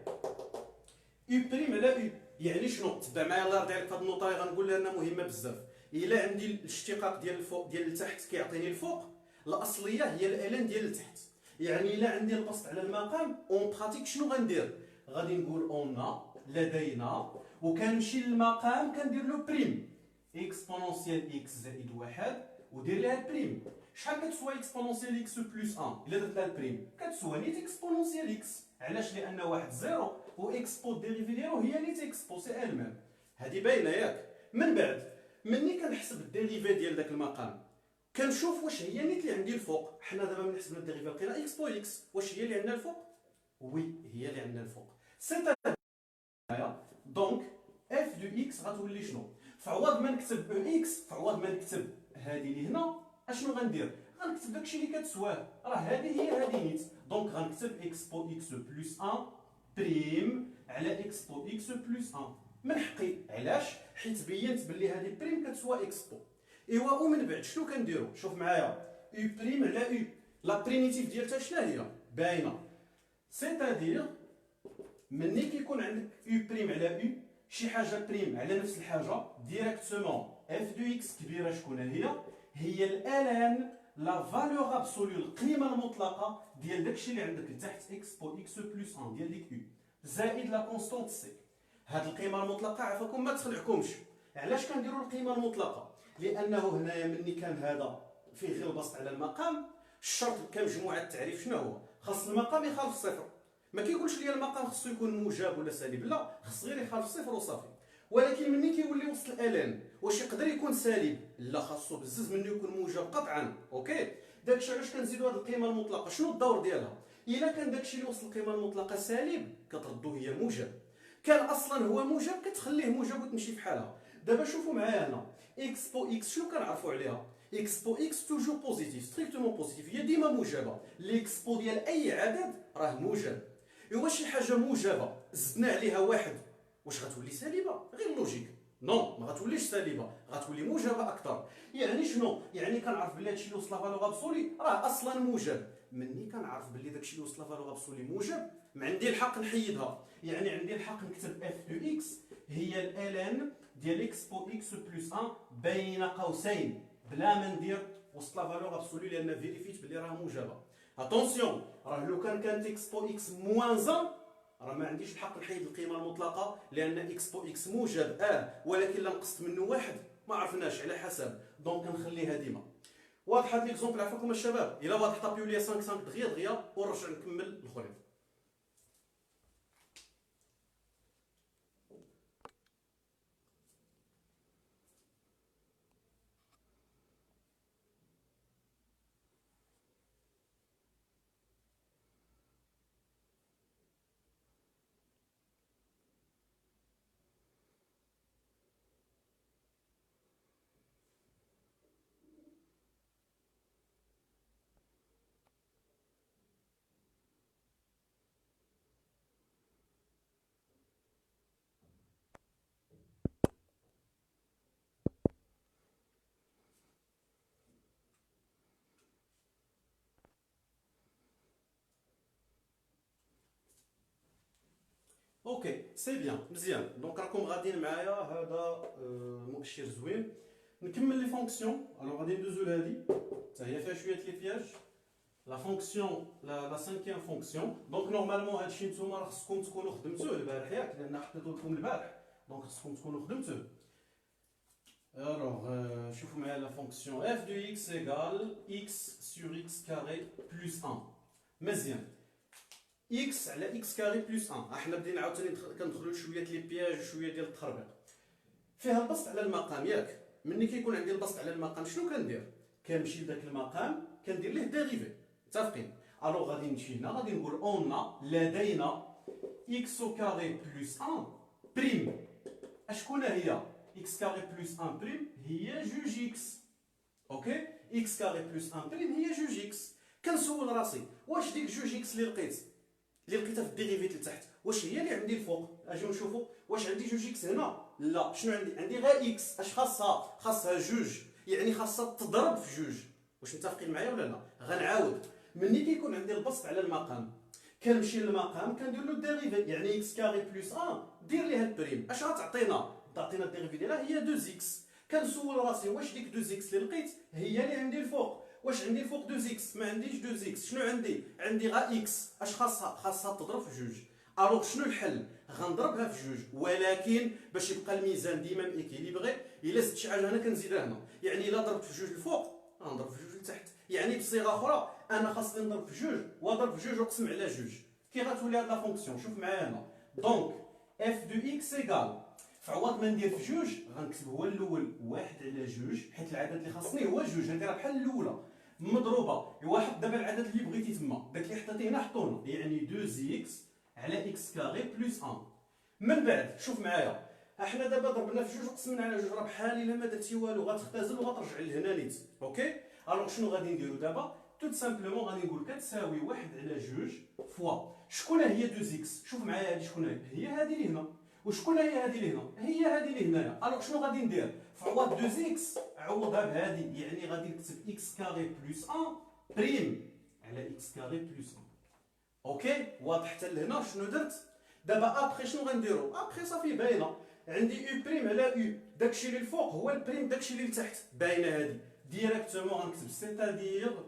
[SPEAKER 1] يو بريم على يو. يعني شنو؟ تبع معايا الله يرضي عليك في هذه النوطه اللي غنقول لها مهمه بزاف. الا عندي الاشتقاق ديال الفوق ديال التحت كيعطيني الفوق، الاصليه هي الالين ديال التحت. يعني الا عندي البسط على المقام اون براتيك شنو غندير؟ غادي نقول اون لدينا، وكنمشي للمقام كندير له بريم اكسبونونسيال اكس زائد واحد ودير لها البريم. شحال كتسوى اكسبونونسيال اكس بلس 1 الا درت لها البريم؟ كتسوى نيت اكسبونونسيال اكس. علاش؟ لان واحد زيرو و اكسبو ديريفي ديالو هي نيت اكسبو سي ال ميم. هذه باينه ياك؟ من بعد مني كنحسب الديريفي ديال داك المقام كنشوف واش هي نيت اللي عندي الفوق. حنا دابا ملي حسبنا الديريفي لقينا اكس بو اكس، واش هي اللي عندنا الفوق؟ وي هي اللي عندنا الفوق. سي دونك اف دو اكس غتولي شنو؟ فعوض ما نكتب او اكس، فعوض ما نكتب هذه اللي هنا، اشنو غندير؟ غنكتب داكشي اللي كتسواه، راه هذه هي هذه نيت. دونك غنكتب اكس بو اكس بلس 1 بريم على اكس بو اكس بلس 1 من حقي. علاش؟ حيت بينت باللي هذه بريم كتسوى اكس بو. ايوا ومن بعد شنو كنديرو؟ شوف معايا يو بريم على يو، لا بريميتيف ديالها شنو هي؟ باينه. سيتادير مني كيكون عندك يو بريم على يو شي حاجه بريم على نفس الحاجه ديريكتومون اف دو اكس كبيره شكون هي؟ هي الالان لا فالور ابسولو القيمه المطلقه ديال داكشي اللي عندك لتحت اكس بو اكس بلس 1 ديال ديك يو زائد لا كونستونت سي. هاد القيمه المطلقه عافاكم ما تخلعكمش. علاش كنديروا القيمه المطلقه؟ لانه هنايا مني كان هذا فيه غير البسط على المقام، الشرط كمجموعه التعريف شنو هو؟ خاص المقام يخالف الصفر. ما كيقولش لي المقام خصو يكون موجب ولا سالب، لا خص غير يخالف الصفر وصافي. ولكن مني كيولي وسط الالان واش يقدر يكون سالب؟ لا خاصو بزز منه يكون موجب قطعا. اوكي داكشي علاش كنزيدوا هذه القيمه المطلقه. شنو الدور ديالها؟ الا كان داكشي اللي وسط القيمه المطلقه سالب كتردو هي موجب، كان اصلا هو موجب كتخليه موجب وتمشي بحالها. دابا شوفوا معايا هنا اكس بو اكس شنو كنعرفوا عليها؟ اكس بو اكس توجور بوزيتيف ستريكتومون بوزيتيف، هي ديما موجبه. الاكس بو ديال اي عدد راه موجب. ايوا شي حاجه موجبه زدنا عليها واحد واش غتولي سالبه؟ غير لوجيك نو ما غتوليش سالبه، غتولي موجبه اكثر. يعني شنو؟ يعني كنعرف بلي هادشي اللي وصل لافالور ابسولي راه اصلا موجب. مني كنعرف بلي داكشي اللي وصل لافالور ابسولي موجب ما عندي الحق نحيدها. يعني عندي الحق نكتب اف دو اكس هي الالان ديال اكس بو اكس بلس 1 بين قوسين بلا ما ندير وسط لافالور ابسولي لان فيريفيت بلي راه موجبه. اتونسيون راه لو كانت اكس بو اكس موان 1 راه ما عنديش الحق نحيد القيمه المطلقه لان اكس بو اكس موجب ولكن الا نقصت منه واحد ما عرفناش على حسب، دونك كنخليها ديما. واضح هاد ليكزومبل عفاكم الشباب؟ الا واضح طابيو ليا 5 5 دغيا دغيا ونرجع نكمل الاخرين. اوكي سي بيان مزيان. دونك راكم غاديين معايا، هذا مؤشر زوين. نكمل لي فونكسيون. الوغ غادي ندوزو لهادي حتى هي فيها شويه لي بياج. لا فونكسيون لا سانكيام فونكسيون. دونك نورمالمون هادشي نتوما راه خصكم تكونوا خدمتوه البارح ياك، لان حطيتو لكم البارح، دونك خصكم تكونوا خدمتوه. Alors, شوفوا معايا لا فونكسيون f de x égale x sur x carré plus 1. مزيان. x على x carré plus 1. احنا بدينا عاوتاني كندخلوا شويه لي بياج وشويه ديال التخربيق. فيها البسط على المقام ياك. ملي كيكون عندي البسط على المقام شنو كندير؟ كنمشي لذاك المقام كندير ليه ديريفي. متفقين؟ الوغ غادي نمشي هنا غادي نقول اون لدينا x au carré plus 1 بريم. اشكون هي؟ x carré plus 1 بريم هي جوج x. اوكي؟ x carré plus 1 بريم هي جوج x. كنسول راسي واش ديك جوج x اللي لقيتها في الديريفيت لتحت واش هي اللي عندي الفوق؟ اجيو نشوفوا واش عندي جوج x هنا؟ لا. شنو عندي غير x. اش خاصها جوج، يعني خاصها تضرب في جوج. واش متفقين معايا ولا لا؟ غنعاود. ملي كيكون عندي البسط على المقام كنمشي للمقام كندير له ديريفي، يعني x كاري بلس 1 دير ليها البريم. اش غتعطينا؟ تعطينا الديريفي ديالها هي 2x. كنسول راسي واش ديك 2x اللي لقيت هي اللي عندي الفوق؟ واش عندي الفوق 2x؟ ما عنديش 2x. شنو عندي غا x. اش خاصها تضرب في جوج. الوغ شنو الحل؟ غنضربها في جوج، ولكن باش يبقى الميزان ديما ميكيليبري الا زدت شي حاجه هنا كنزيدها هنا. يعني الا ضربت في جوج الفوق غنضرب في جوج لتحت. يعني بصيغه اخرى انا خاصني نضرب في جوج واضرب في جوج واقسم على جوج. كي غتولي هاد لا فونكسيون شوف معايا هنا. دونك اف دو اكس ايكال في عوض ما ندير في جوج غنكتب هو الاول واحد على جوج، حيت العدد اللي خاصني هو جوج نديرها بحال الاولى مضروبه. واحد دابا العدد اللي بغيتي تما داك اللي حطيتيه هنا حطو هنا، يعني 2 اكس على اكس كاري بلس 1. من بعد شوف معايا احنا دابا ضربنا في جوج وقسمنا على جوج، راه بحال الا ما درتي والو غتختزل وغترجع لهنا نيت. اوكي الوغ شنو غادي نديرو دابا؟ توت سامبلومون غادي نقول كتساوي واحد على جوج فوا شكون هي 2 اكس. شوف معايا هادي شكون هي هادي اللي هنا. وشكون هي هادي اللي هنا؟ هي هادي اللي هنايا. الوغ شنو غادي ندير؟ في عوض 2 اكس عوضها بهادي، يعني غادي نكتب اكس كاري بلس 1 بريم على اكس كاري بلس 1. اوكي واضح حتى لهنا شنو درت؟ دابا ابخي شنو غنديرو؟ ابخي صافي باينه عندي او بريم على او، داكشي اللي الفوق هو البريم داكشي اللي لتحت. باينه هادي ديريكتومون غنكتب سيتادير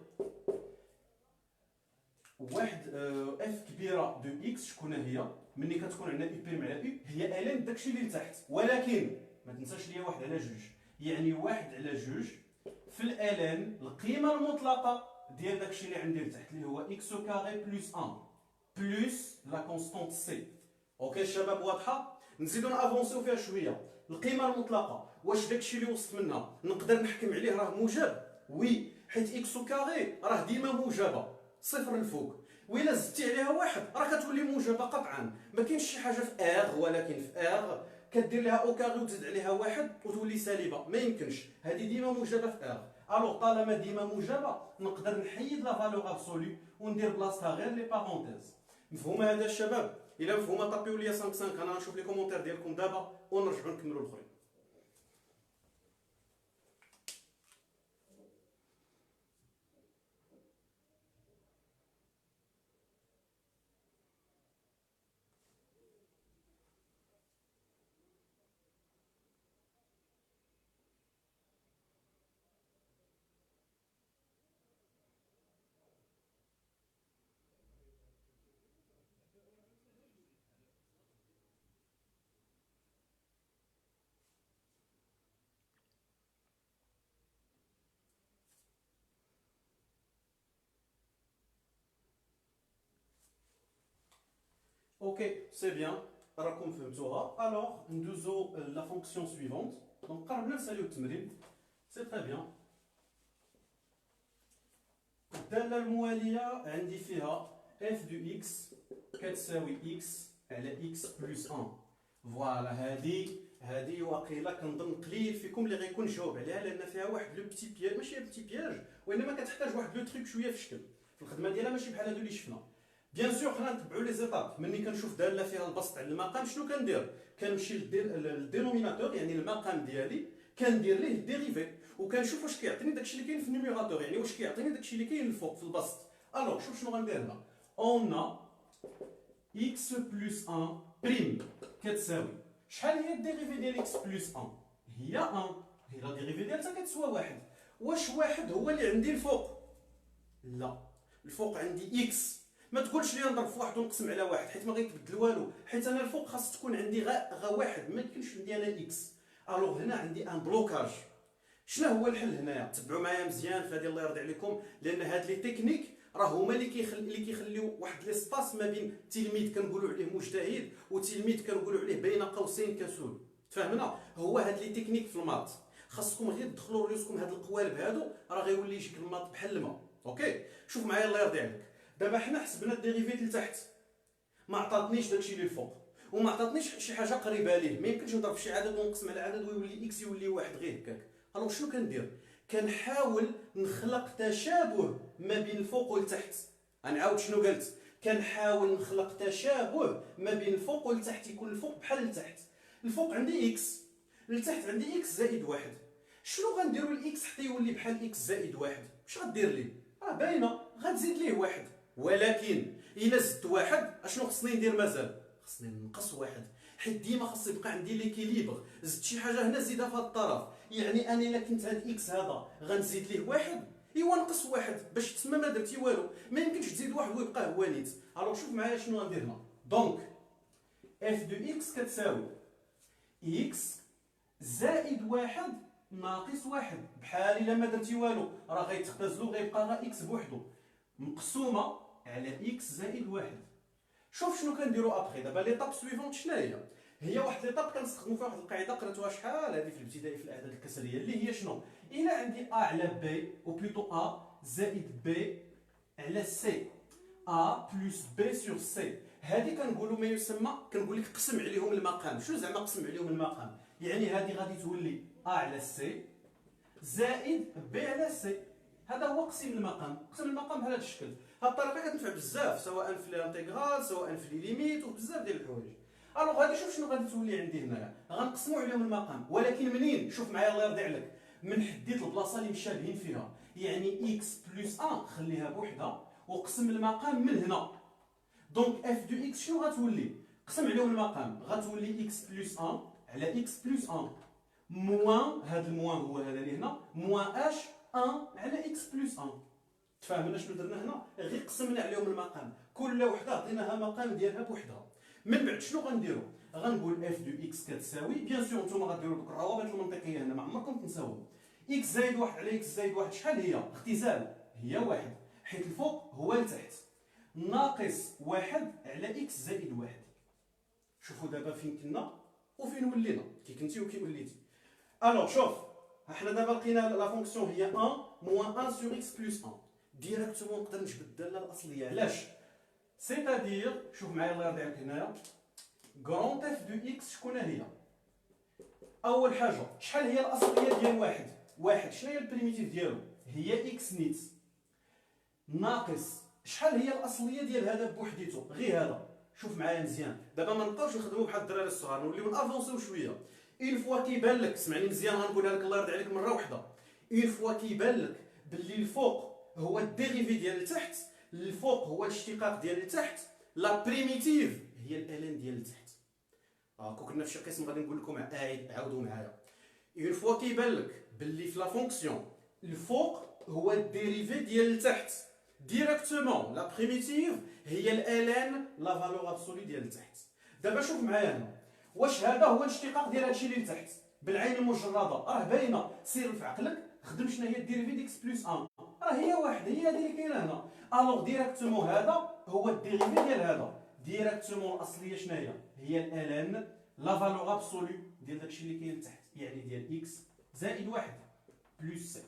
[SPEAKER 1] واحد اف كبيره دو اكس. شكون هي؟ ملي كتكون عندنا او بريم على او هي الين داكشي اللي لتحت، ولكن ما تنساش ليا واحد على جوج، يعني واحد على جوج في الالين القيمه المطلقه ديال داكشي اللي عندي لتحت اللي هو اكس كاري بلس 1 بلس لا كونستانت سي. اوكي الشباب واضحه؟ نزيدو نافونسيو فيها شويه. القيمه المطلقه واش داكشي اللي وصلت منها نقدر نحكم عليه راه موجب؟ وي، حيت اكس كاري راه ديما موجبه صفر الفوق، وإلا زدتي عليها واحد راه كتولي موجبه قطعا. ما كاينش شي حاجه في ار، ولكن في ار كدير لها او كاري وتزيد عليها واحد وتولي سالبه، ما يمكنش. هذه ديما موجبه في ار. الوغ طالما ديما موجبه نقدر نحيد لا فالور ابسولو وندير بلاصتها غير لي بارونتيز. مفهوم هذا الشباب؟ الا مفهومه طابيو ليا 5 انا نشوف لي كومونتير ديالكم دابا ونرجعوا نكملوا الاخرين. Ok, c'est bien. راكم فهمتوها. الوغ ندوزو لا فونكسيون سويفونت. دونك قربنا نساليو التمرين. سي تري بيان. الداله المواليه عندي فيها اف دو اكس كتساوي اكس على اكس بلس 1. فوالا هادي واقيلا كنظن قليل فيكم اللي غيكون جاوب عليها، لان فيها واحد لو بتي بياج، ماشي بتي بياج وانما كتحتاج واحد لو تريك شويه في الشكل في الخدمه ديالها، ماشي بحال هادو اللي شفنا. بيان سور خلينا نتبعوا لي زيتاب. ملي كنشوف داله فيها البسط على المقام شنو كندير؟ كنمشي للدينوميناتور يعني المقام ديالي كندير ليه ديريفي وكنشوف واش كيعطيني داكشي اللي كاين في النيميراتور، يعني واش كيعطيني داكشي اللي كاين الفوق في البسط. الوغ شوف شنو غندير هنا. اون x بلس 1 بريم كتساوي شحال هي الديريفي ديال x بلس 1؟ هي 1. هي لا ديريفي ديالها كتسوى واحد. واش واحد هو اللي عندي الفوق؟ لا، الفوق عندي اكس. ما تقولش لي نضرب في واحد ونقسم على واحد، حيت ما غيتبدل والو، حيت انا الفوق خاص تكون عندي غا واحد، ما يمكنش عندي انا اكس. الوغ هنا عندي ان بلوكاج. شنو هو الحل هنايا؟ تبعوا معايا مزيان في هذه الله يرضي عليكم، لان هاد لي تكنيك راه هما اللي كيخليو واحد ليسباس ما بين تلميذ كنقولوا عليه مجتهد وتلميذ كنقولوا عليه بين قوسين كسول. تفهمنا؟ هو هاد لي تكنيك في المات خاصكم غير تدخلوا راسكم هاد القوالب هادو، راه غيولي يجيك المات بحال الماء. اوكي، شوف معايا الله يرضي عليك. دابا حنا حسبنا الديريفيت لتحت، ما عطاتنيش داكشي اللي الفوق، وما عطاتنيش شي حاجه قريبه ليه. ما يمكنش نضرب في شي عدد ونقسم على عدد ويولي اكس يولي واحد غير هكاك. الوغ شنو كندير؟ كنحاول نخلق تشابه ما بين الفوق والتحت. غنعاود شنو قلت، كنحاول نخلق تشابه ما بين الفوق والتحت، يكون الفوق بحال لتحت. الفوق عندي اكس، لتحت عندي اكس زائد واحد. شنو غنديروا الاكس حتى يولي بحال اكس زائد واحد؟ واش غدير ليه؟ راه باينه، غتزيد ليه واحد. ولكن الا زدت واحد اشنو خصني ندير؟ مازال خصني ننقص واحد، حيت ديما خاص يبقى عندي ليكيليبر. زدت شي حاجه هنا زيدها في هذا الطرف، يعني انا الا كنت هاد اكس هذا غنزيد ليه واحد، ايوا نقص واحد باش تسمى ما درتي والو. ما يمكنش تزيد واحد ويبقى هو نيت. الوغ شوف معايا شنو غندير هنا. دونك اف دو اكس كتساوي اكس زائد واحد ناقص واحد، بحال الا ما درتي والو راه غيتختزلو، غيبقى غير اكس بوحدو مقسومه على اكس زائد واحد. شوف شنو كنديرو ابخي. دابا ليطاب سويفونت شنو هي واحد ليطاب كنستخدمو فيها واحد القاعده قراتوها شحال هذه في الابتدائي في الاعداد الكسريه، اللي هي شنو؟ الا عندي ا على بي او بلوتو ا زائد بي على سي، ا بلس بي سور سي، هذه كنقولوا ما يسمى، كنقول لك قسم عليهم المقام. شنو زعما قسم عليهم المقام؟ يعني هذه غادي تولي ا على سي زائد بي على سي. هذا هو قسم المقام. قسم المقام بهذا الشكل. هاد الطريقه كتنفع بزاف، سواء في الانتيغرال سواء في لي ليميت وبزاف ديال الحوايج. الوغ غادي شوف شنو غادي تولي عندي هنايا، غنقسموا عليهم المقام. ولكن منين؟ شوف معايا الله يرضي عليك، من حديت البلاصه اللي مشابهين فيها، يعني اكس بلس 1 خليها بوحدها وقسم المقام من هنا. دونك اف دو اكس شنو غتولي؟ قسم عليهم المقام، غتولي اكس بلس 1 على اكس بلس 1 موان، هذا الموان هو هذا اللي هنا، موان اش 1 على اكس بلس 1. تفاهمنا شنو درنا هنا؟ غير قسمنا عليهم المقام، كل وحده عطيناها مقام ديالها بوحدها. من بعد شنو غنديرو؟ غنقول اف دو اكس كتساوي، بيان سور نتوما غديروا دوك الروابط المنطقيه هنا، ما عمركم تنساوهم. اكس زائد واحد على اكس زائد واحد شحال هي؟ اختزال، هي واحد، حيت الفوق هو لتحت، ناقص واحد على اكس زائد واحد. شوفوا دابا فين كنا وفين ولينا، كي كنتي وكي وليتي. الوغ شوف، حنا دابا لقينا لا فونكسيون هي 1 موان 1 سور اكس بلس 1. ديريكتومون نقدر نجبد الداله الاصليه. علاش؟ سيتادير شوف معايا الله يرضي عليك هنايا، كرونت اف دو اكس شكون هي؟ اول حاجه شحال هي الاصليه ديال واحد؟ واحد شنو هي البريميتيف ديالو؟ هي اكس نيت، ناقص شحال هي الاصليه ديال هذا بوحديته؟ غير هذا. شوف معايا مزيان، دابا ما نبقاوش نخدموا بحال الدراري الصغار، نوليو نافونسيو شويه. اون فوا كيبان لك، سمعني مزيان غنقولها لك الله يرضي عليك مره واحده، اون فوا كيبان لك باللي الفوق هو الديريفي ديال التحت، الفوق هو الاشتقاق ديال التحت، لا بريميتيف هي الالين ديال التحت. كون كنا في شي قسم غادي نقول لكم عاودوا معايا. اون فوا كيبان لك باللي في لا فونكسيون الفوق هو الديريفي ديال التحت، ديريكتومون لا بريميتيف هي الالين لا فالور ابسولي ديال التحت. دابا شوف معايا هنا، واش هذا هو الاشتقاق ديال هادشي اللي لتحت؟ بالعين المجرده راه باينه، سير في عقلك خدم شنو هي الديريفي دي اكس بلس 1، راه هي واحد، هي هذه اللي كاينه هنا. الوغ ديريكتومون هذا هو الديريفي ديال هذا، ديريكتومون الاصليه شنو هي الالين لا فالور ابسولي ديال داكشي اللي كاين لتحت، يعني ديال اكس زائد واحد بلس سي.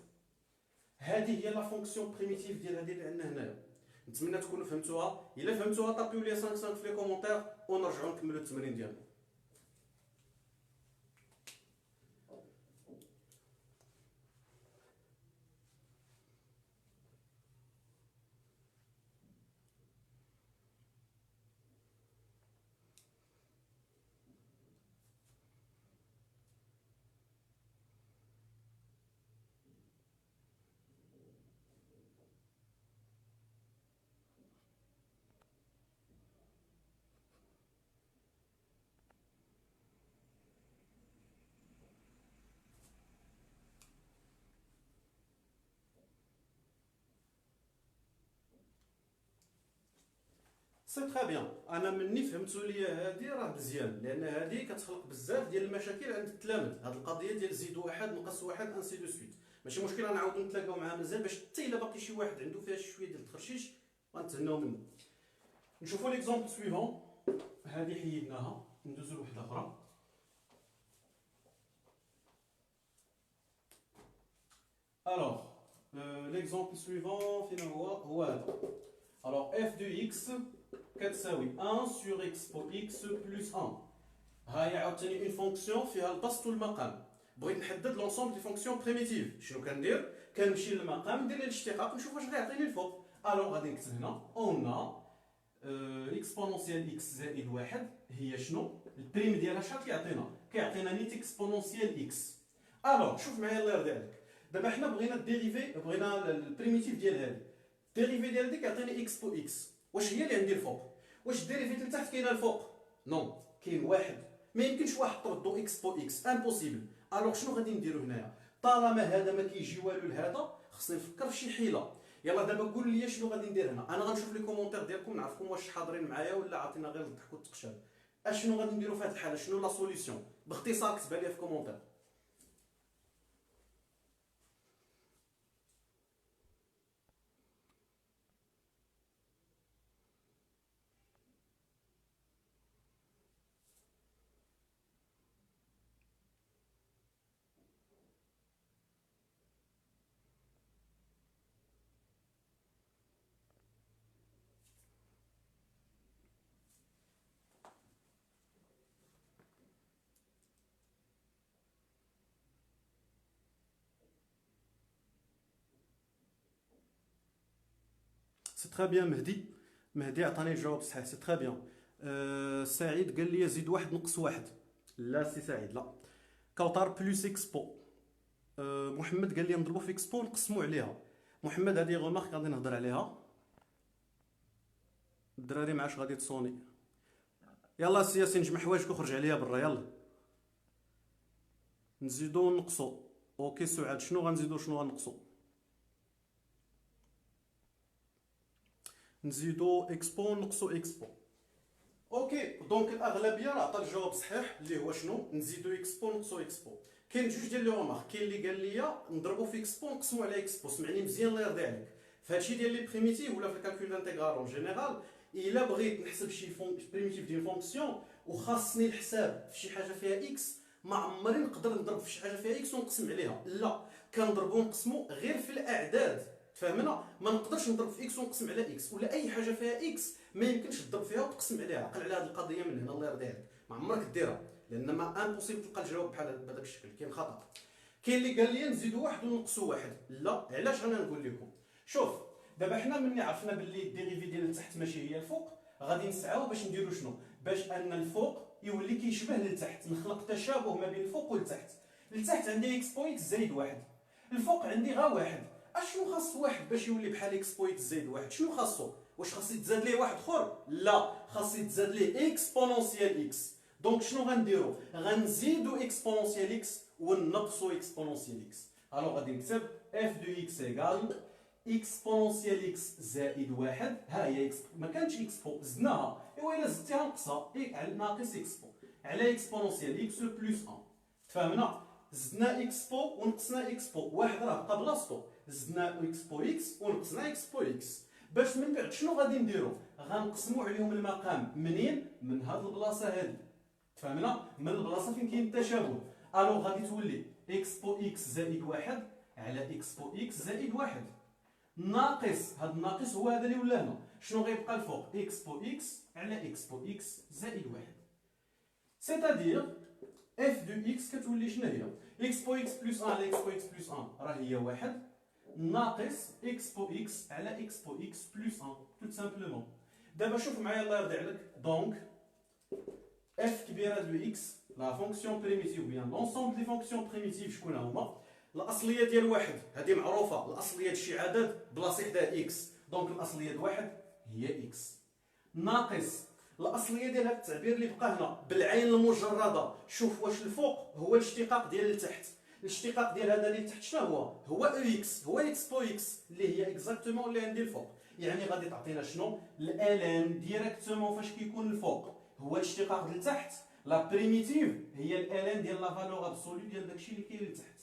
[SPEAKER 1] هذه هي لا فونكسيون بريميتيف ديال هذه اللي عندنا هنايا. نتمنى تكونوا فهمتوها. الا فهمتوها طابيو لي 5 في لي كومونتير ونرجعوا نكملوا التمرين ديالنا. سي تري بيان. انا مني فهمتوا لي هادي راه مزيان، لان هادي كتخلق بزاف ديال المشاكل عند التلاميذ. هاد القضيه ديال زيد واحد نقص واحد انسي دو سويت ماشي مشكل، غنعاودو نتلاقاو معاه مزيان باش حتى الا باقي شي واحد عنده فيها شويه ديال التخرشيش غنتهناو منه. نشوفوا ليكزومبل سويفون. هادي حيدناها ندوزو لوحده اخرى. الوغ ليكزومبل سويفون فين هو هذا. الوغ اف دو اكس كتساوي 1 sur x pour x plus 1. هاهي عاوتاني اون فونكسيون فيها البسط والمقام. بغيت نحدد لونسومبل دي فونكسيون بريميتيف. شنو كندير؟ كنمشي للمقام ندير ليه الاشتقاق نشوف واش غيعطيني الفوق. الوغ غادي نكتب هنا اون اكسبونونسيال اكس زائد واحد هي شنو؟ البريم ديالها شحال كيعطينا؟ كيعطينا نيت اكسبونونسيال اكس. الوغ شوف معايا الله يرضي عليك. دابا حنا بغينا الديريفي، بغينا البريميتيف ديال هادي. الديريفي ديال هادي كيعطيني اكس بو اكس. واش هي اللي عندي الفوق؟ واش الديريفي اللي تحت كاينه الفوق؟ نو، كاين واحد. ما يمكنش واحد تردو اكس بو اكس، امبوسيبل. الوغ شنو غادي نديرو هنايا؟ طالما هذا ما كيجي والو لهذا خصني نفكر في شي حيله. يلا دابا قول لي شنو غادي ندير هنا. انا غنشوف لي كومونتير ديالكم نعرفكم واش حاضرين معايا ولا عاطينا غير الضحك والتقشال. اشنو غادي نديرو في هذه الحاله؟ شنو لا سوليسيون؟ باختصار كتبها لي في كومونتير. سي تري بيان. مهدي عطاني الجواب صحيح. سي تري بيان. سعيد قال لي زيد واحد نقص واحد. لا سي سعيد لا. كوثر بلوس اكسبو. محمد قال لي نضربو في اكسبو نقسمو عليها. محمد هذه غومارك غادي نهضر عليها. الدراري معاش غادي تصوني. يلا سي ياسين جمع حوايجك وخرج عليا برا يلا. نزيدو ونقصو. اوكي سعاد شنو غنزيدو شنو غنقصو؟ نزيدو اكسبو ونقصو اكسبو. اوكي دونك الاغلبيه راه عطا الجواب صحيح اللي هو شنو؟ نزيدو اكسبو ونقصو اكسبو. كاين جوج ديال لي رومارك. كاين اللي قال لي نضربو في اكسبو ونقسمو على اكسبو. سمعني مزيان الله يرضي عليك. فهادشي ديال لي بريميتيف ولا في الكالكول انتيغرال اون جينيرال الا بغيت نحسب شي بريميتيف ديال فونكسيون وخاصني الحساب في شي حاجه فيها اكس، ما عمري نقدر نضرب في شي حاجه فيها اكس ونقسم عليها. لا، كنضربو ونقسمو غير في الاعداد. تفهمنا؟ ما نقدرش نضرب في اكس ونقسم على اكس، ولا اي حاجه فيها اكس ما يمكنش تضرب فيها وتقسم عليها. عقل على هذه القضيه من هنا الله يرضي عليك. ما عمرك ديرها لان ما امبوسيبل تلقى الجواب بحال بهذاك الشكل. كاين خطا. كاين اللي قال لي نزيدو واحد ونقصو واحد. لا، علاش انا نقول لكم؟ شوف دابا حنا ملي عرفنا باللي الديريفي ديال التحت ماشي هي الفوق، غادي نسعاو باش نديرو شنو؟ باش ان الفوق يولي كيشبه للتحت. نخلق تشابه ما بين الفوق والتحت. التحت عندي اكس بو اكس زائد واحد، الفوق عندي غا واحد. اشنو خاص واحد باش يولي بحال اكس بو اكس زائد واحد؟ شنو خاصو؟ واش خاص يتزاد ليه واحد اخر؟ لا، خاص يتزاد ليه اكسبونونسيال اكس. دونك شنو غنديرو؟ غنزيدو اكسبونونسيال اكس ونقصو اكسبونونسيال اكس. الوغ غادي نكتب اف دو اكس ايكال اكسبونونسيال اكس زائد واحد. ها هي اكس، ما كانتش اكس بو زدناها، ايوا الا زدتيها نقصها ناقص اكس بو على اكسبونونسيال اكس بلس 1. تفهمنا؟ زدنا اكس بو ونقصنا اكس بو، واحد راه بقى بلاصتو. زدنا اكس بو اكس ونقصنا اكس بو اكس. باش من بعد شنو غادي نديرو؟ غنقسمو عليهم المقام. منين؟ من هاد البلاصه هادي. تفهمنا؟ من البلاصه فين كاين التشابه. الو غادي تولي اكس بو اكس زائد واحد على اكس بو اكس زائد واحد ناقص هاد الناقص هو هذا اللي ولا هنا. شنو غيبقى الفوق؟ اكس بو اكس على اكس بو اكس زائد واحد. سيتادير اف دو اكس كتولي شنو هي؟ اكس بو اكس بلس 1 على اكس بو اكس بلس 1 راه هي واحد ناقص اكس بو اكس على اكس بو اكس بلس 1 tout simplement. دابا شوف معايا الله يرضي عليك. دونك اف كبيره دو اكس لا فونكسيون بريميتيف بيان لونسومبل دي فونكسيون بريميتيف شكون هما؟ الاصليه ديال واحد هذه معروفه، الاصليه ديال شي عدد بلاصه حداه اكس. دونك الاصليه ديال واحد هي اكس ناقص الاصليه ديال هذا التعبير اللي بقى هنا بالعين المجرده. شوف واش الفوق هو الاشتقاق ديال التحت. الاشتقاق ديال هذا اللي تحت شنو هو؟ هو او اكس، هو اكس بو اكس اللي هي اكزاكتومون اللي عندي الفوق. يعني غادي تعطينا شنو الالان ديريكتومون فاش كيكون الفوق هو الاشتقاق لتحت. لا بريميتيف هي الالان ديال لا فالور ابسولو ديال داكشي اللي كاين لتحت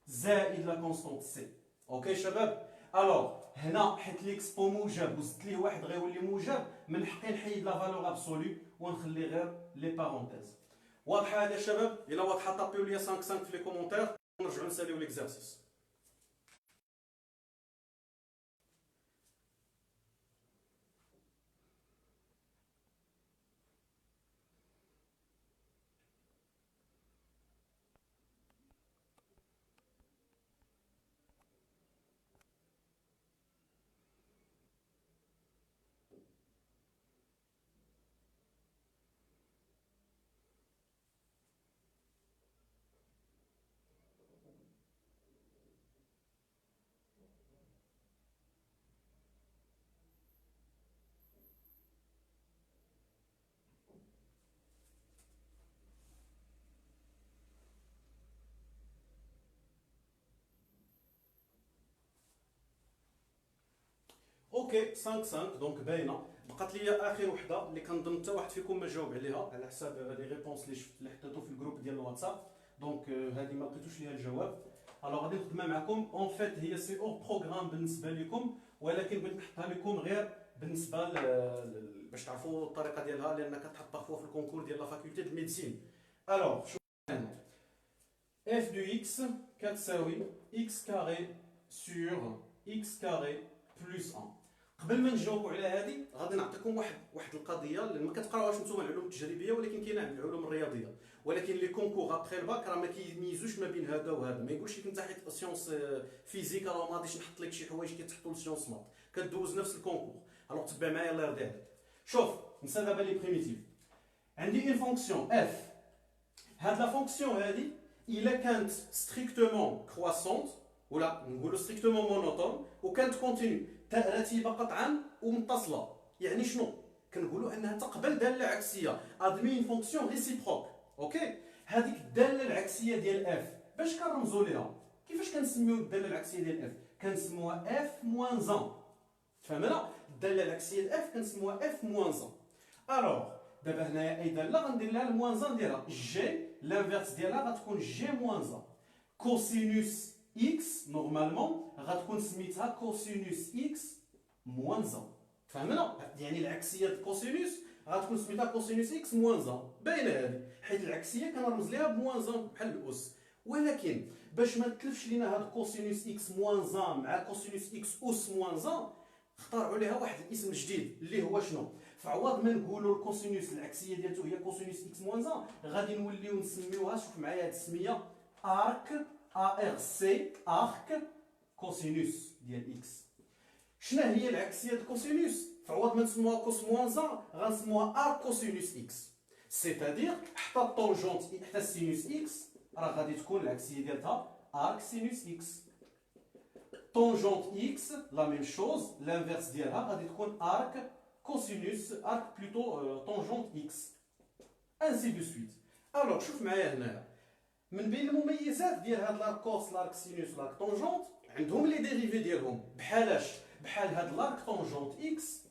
[SPEAKER 1] زائد لا كونستونت سي. اوكي شباب. الوغ هنا حيت ليكسبو موجب وزدت ليه واحد غيولي موجب، من حقي نحيد لا فالور ابسولو ونخلي غير لي بارونتيز. واضحه هذا شباب؟ الا واضحه طابيو لي 5 5 في لي كومونتير ونرجعوا نساليو ليكزارسيس. اوكي 5 5 دونك باينه. بقات لي اخر وحده اللي كنظن حتى واحد فيكم ما جاوب عليها على حساب لي ريبونس اللي شفت اللي حطيتو في الجروب ديال الواتساب. دونك هذه ما لقيتوش ليها الجواب. الوغ غادي نخدمها معكم. اون فيت هي سي اور بروغرام بالنسبه لكم، ولكن بغيت نحطها لكم غير بالنسبه باش تعرفوا الطريقه ديالها، لان كتحط بارفوا في الكونكور ديال لا فاكولتي د ميديسين. الوغ شوف هنا اف دو اكس كتساوي اكس كاري سور اكس كاري بلس 1. قبل ما نجاوبوا على هذه غادي نعطيكم واحد القضيه اللي ما كتقراوهاش نتوما العلوم التجريبيه، ولكن كاينه عند العلوم الرياضيه. ولكن لي كونكور ابخي الباك راه ما كيميزوش ما بين هذا وهذا. ما يقولش لك انت حيت سيونس فيزيك راه ما غاديش نحط لك شي حوايج كيتحطوا لسيونس مات، كدوز نفس الكونكور. الوغ تبع معايا الله يرضي عليك. شوف نسى دابا لي بريميتيف. عندي اون فونكسيون اف. هاد لا فونكسيون هادي الا كانت ستريكتومون كرواسونت ولا نقولوا ستريكتومون مونوتون وكانت كونتينيو رتيبه قطعا ومتصله، يعني شنو كنقولوا انها تقبل داله عكسيه ادمي فونكسيون ريسيبروك. اوكي هذيك الداله العكسيه ديال اف باش كنرمزوا ليها؟ كيفاش كنسميو الداله العكسيه ديال اف؟ كنسموها اف موان 1. فهمنا؟ الداله العكسيه ديال اف كنسموها اف موان 1. الوغ دابا هنايا اي داله غندير لها الموان 1 ديالها جي، لانفيرس ديالها غتكون جي موان 1. كوسينوس اكس نورمالمون غتكون سميتها كوسينوس اكس موان 1. فهمنا؟ يعني العكسيه ديال كوسينوس غتكون سميتها كوسينوس اكس موان 1. باينه هذه حيت العكسيه كنرمز ليها بموان 1 بحال الاس. ولكن باش ما تلفش لينا هاد كوسينوس اكس موان 1 مع كوسينوس اكس اس موان 1 اخترعوا ليها واحد الاسم جديد اللي هو شنو؟ فعوض ما نقولوا الكوسينوس العكسيه ديالته هي كوسينوس اكس موان 1 غادي نوليو نسميوها، شوف معايا هاد السميه، ارك ار سي ارك كوسينوس ديال اكس. شنو هي العكسيه ديال كوسينوس؟ فعوض ما نسموها كوس موان 1 غنسموها ار كوسينوس اكس. سيتادير حتى الطونجونت حتى السينوس اكس راه غادي تكون العكسيه ديالها ارك سينوس اكس. طونجونت اكس لا ميم شوز، لانفيرس ديالها غادي تكون ارك كوسينوس ارك بلوتو طونجونت اكس انسي دو سويت. الوغ شوف معايا هنايا من بين المميزات ديال هاد لارك كوس لارك سينوس لارك طونجونت عندهم لي ديريفي ديالهم بحالاش بحال هاد لارك طونجونت اكس.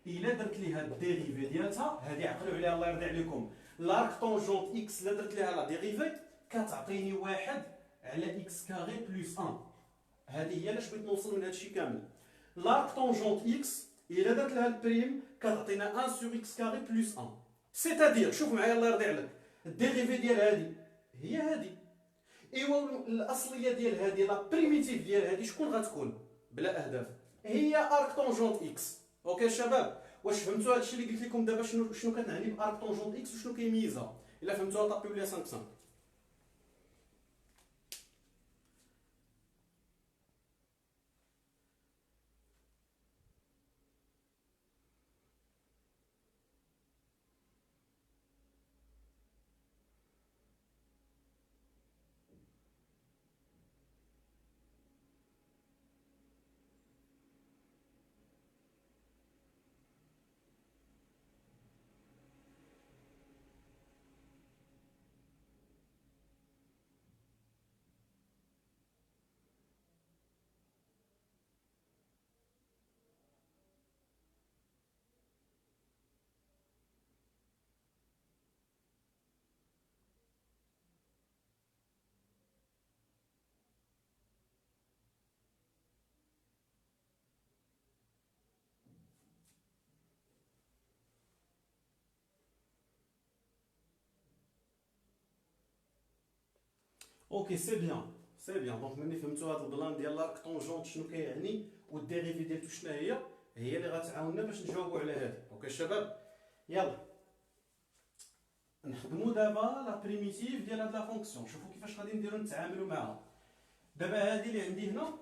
[SPEAKER 1] الا درت ليها الديريفي ديالتها هادي عقلوا عليها الله يرضي عليكم، لارك طونجونت اكس الا درت ليها لا ديريفي كتعطيني واحد على اكس كاري بلس 1. هذه هي علاش بغيت نوصل من هادشي كامل. لارك طونجونت اكس الا درت لها البريم كتعطينا 1 سور اكس كاري بلس 1. سيتادير شوف معايا الله يرضي عليك، الديريفي ديال هادي هي هادي. ايوا الاصليه ديال هادي لا بريميتيف ديال هادي شكون غتكون بلا اهداف؟ هي ارك طونجونت اكس. اوكي شباب واش فهمتوا هادشي اللي قلت لكم دابا شنو كتعني بارك طونجونت اكس وشنو كيميزها؟ الا فهمتوها طابيو ليا 5 5. اوكي سي بيان سي بيان. دونك ملي فهمتوا هذا البلان ديال لارك طونجونت شنو كيعني والديريفي ديالته شنو هي اللي غتعاوننا باش نجاوبوا على هذه. اوكي الشباب يلا نخدموا دابا لا بريميتيف ديال هاد لا فونكسيون. شوفوا كيفاش غادي نديروا نتعاملوا معها. دابا هذه اللي عندي هنا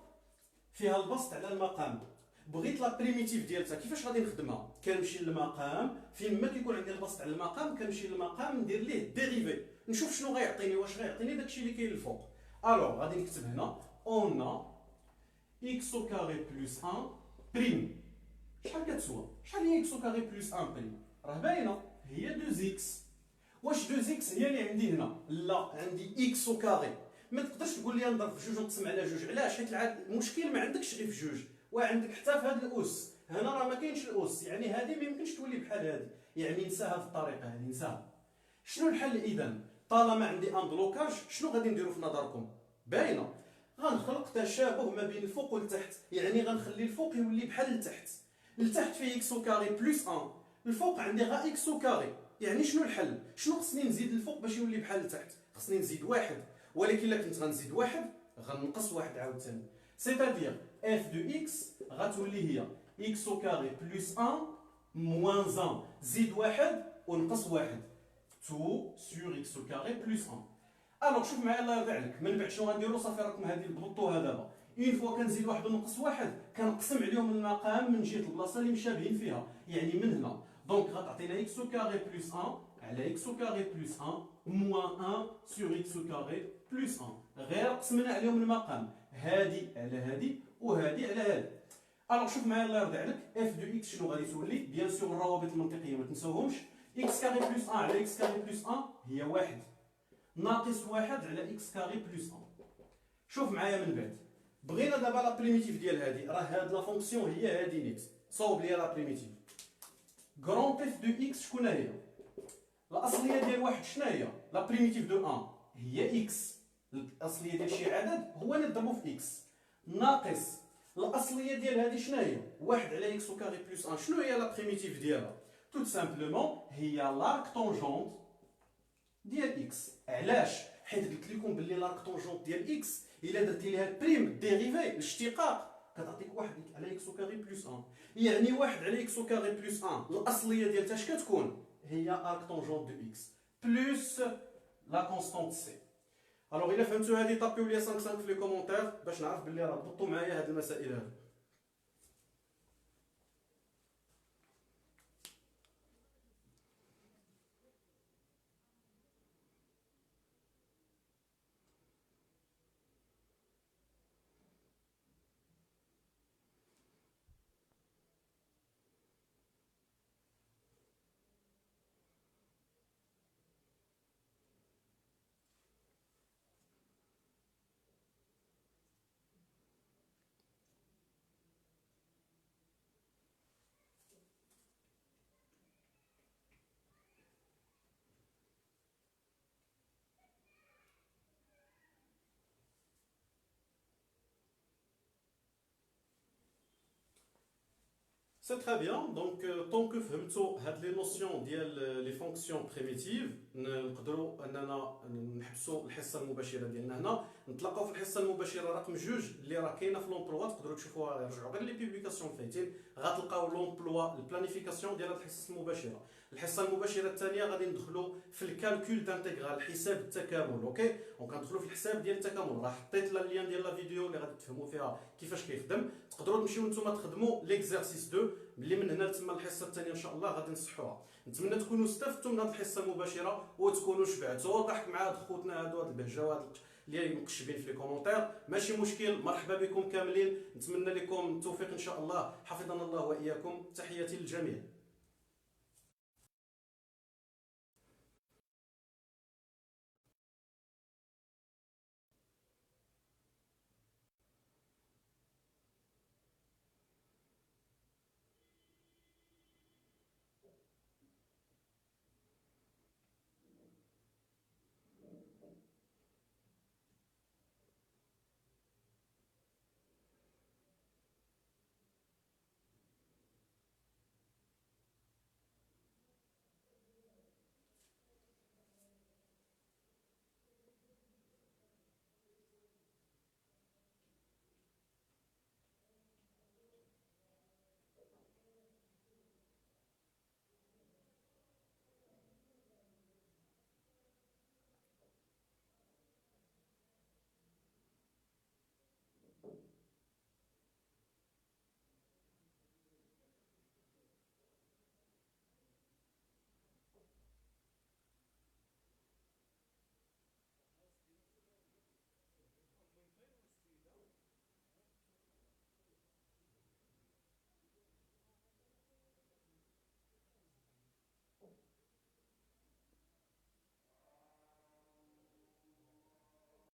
[SPEAKER 1] فيها البسط على المقام. بغيت لا بريميتيف ديالتها كيفاش غادي نخدمها؟ كنمشي للمقام، فين ما كيكون عندي البسط على المقام كنمشي للمقام ندير ليه ديريفي، نشوف شنو غيعطيني، واش غيعطيني داكشي اللي كاين الفوق. الوغ غادي نكتب هنا اون اكس او كاري بلس 1 بريم. شحال كتسوى؟ شحال هي اكس او كاري بلس 1 بريم؟ راه باينه هي 2 اكس. واش 2 اكس هي اللي عندي هنا؟ لا، عندي اكس او كاري. ما تقدرش تقول لي نضرب في جوج ونقسم على جوج. علاش؟ حيت المشكل ما عندكش غير في جوج، وعندك حتى في هذا الاس. هنا راه ما كاينش الاس، يعني هذه ما يمكنش تولي بحال هذه، يعني نساها في الطريقه هذه، نساها. شنو الحل اذا؟ طالما عندي ان بلوكاج شنو غادي نديروا في نظركم؟ باينه، غنخلق تشابه ما بين الفوق والتحت، يعني غنخلي الفوق يولي بحال التحت. التحت فيه اكس او كاري بلس 1، الفوق عندي غا اكس او كاري. يعني شنو الحل؟ شنو خصني نزيد الفوق باش يولي بحال التحت؟ خصني نزيد واحد، ولكن الا كنت غنزيد واحد غنقص واحد عاوتاني. سيتادير اف دو اكس غتولي هي اكس او كاري بلس 1 موان 1 زيد واحد ونقص واحد، 2 سور اكس او كاري بلس 1. الوغ شوف معايا الله يرضي عليك، من بعد شنو غنديرو؟ صافي راكم هادي ضبطوها دابا. اون فوا كنزيد واحد ونقص واحد كنقسم عليهم المقام من جهه البلاصه اللي مشابهين فيها، يعني من هنا. دونك غتعطينا اكس او كاري بلس 1 على اكس او كاري بلس 1 موان 1 سور اكس او كاري بلس 1. غير قسمنا عليهم المقام، هادي على هادي وهادي على هادي. الوغ شوف معايا الله يرضي عليك، اف دو اكس شنو غادي تولي؟ بيان سور الروابط المنطقيه ما تنساوهمش. اكس كاري بلس 1 على اكس كاري بلس 1 هي واحد، ناقص واحد على اكس كاري بلس 1. شوف معايا من بعد، بغينا دابا لا بريميتيف ديال هادي، راه هاد لا فونكسيون هي هادي نيت. صوب لي لا بريميتيف. كرون اف دو اكس شكون هي؟ الاصليه ديال واحد شنو هي؟ لا بريميتيف دو 1 هي اكس. الاصليه ديال شي عدد هو نضربو في اكس، ناقص الاصليه ديال هادي شنو هي؟ واحد على اكس او كاري بلس 1. شنو هي لا بريميتيف ديالها؟ توت سامبلومون هي لارك طونجونت ديال اكس. علاش؟ حيت قلت لكم باللي لارك طونجونت ديال اكس الا درتي ليها بريم ديريفي الاشتقاق كتعطيك واحد على اكس او كاري بلس 1. يعني واحد على اكس او كاري بلس 1 الاصليه ديالها اش كتكون؟ هي ارك طونجونت دو اكس بلس لا كونستانت سي. الوغ الا فهمتوا هذه طابيو لي 5 في لي كومونتير باش نعرف باللي راه ضبطوا معايا هاد المسائل هادو. C'est très bien. Donc, tant que فهمتوا هاد لي نوسيون ديال لي فونكسيون بريميتيف نقدروا اننا نحبسوا الحصه المباشره ديالنا هنا. نتلاقاو في الحصه المباشره رقم 2 اللي راه كاينه في لومبلوا، تقدروا تشوفوها، رجعوا غير لي بوبليكاسيون فايتين غتلقاو لومبلوا البلانيفيكاسيون ديال هاد الحصص المباشره. الحصه المباشره الثانيه غادي ندخلوا في الكالكول دانتيغرال، حساب التكامل. اوكي، دونك غندخلوا في الحساب ديال التكامل. راه حطيت لا اللين ديال لا فيديو اللي غادي تفهموا فيها كيفاش كيخدم. تقدروا تمشيو نتوما تخدموا ليكزارسيس 2 اللي من هنا لتما الحصه الثانيه ان شاء الله غادي نصحوها. نتمنى تكونوا استفدتوا من هذه الحصه المباشره وتكونوا شبعتوا. ضحك مع هاد خوتنا هادو، هاد البهجه وهاد اللي مقشبين في لي كومونتير، ماشي مشكل. مرحبا بكم كاملين، نتمنى لكم التوفيق ان شاء الله. حفظنا الله واياكم، تحياتي للجميع.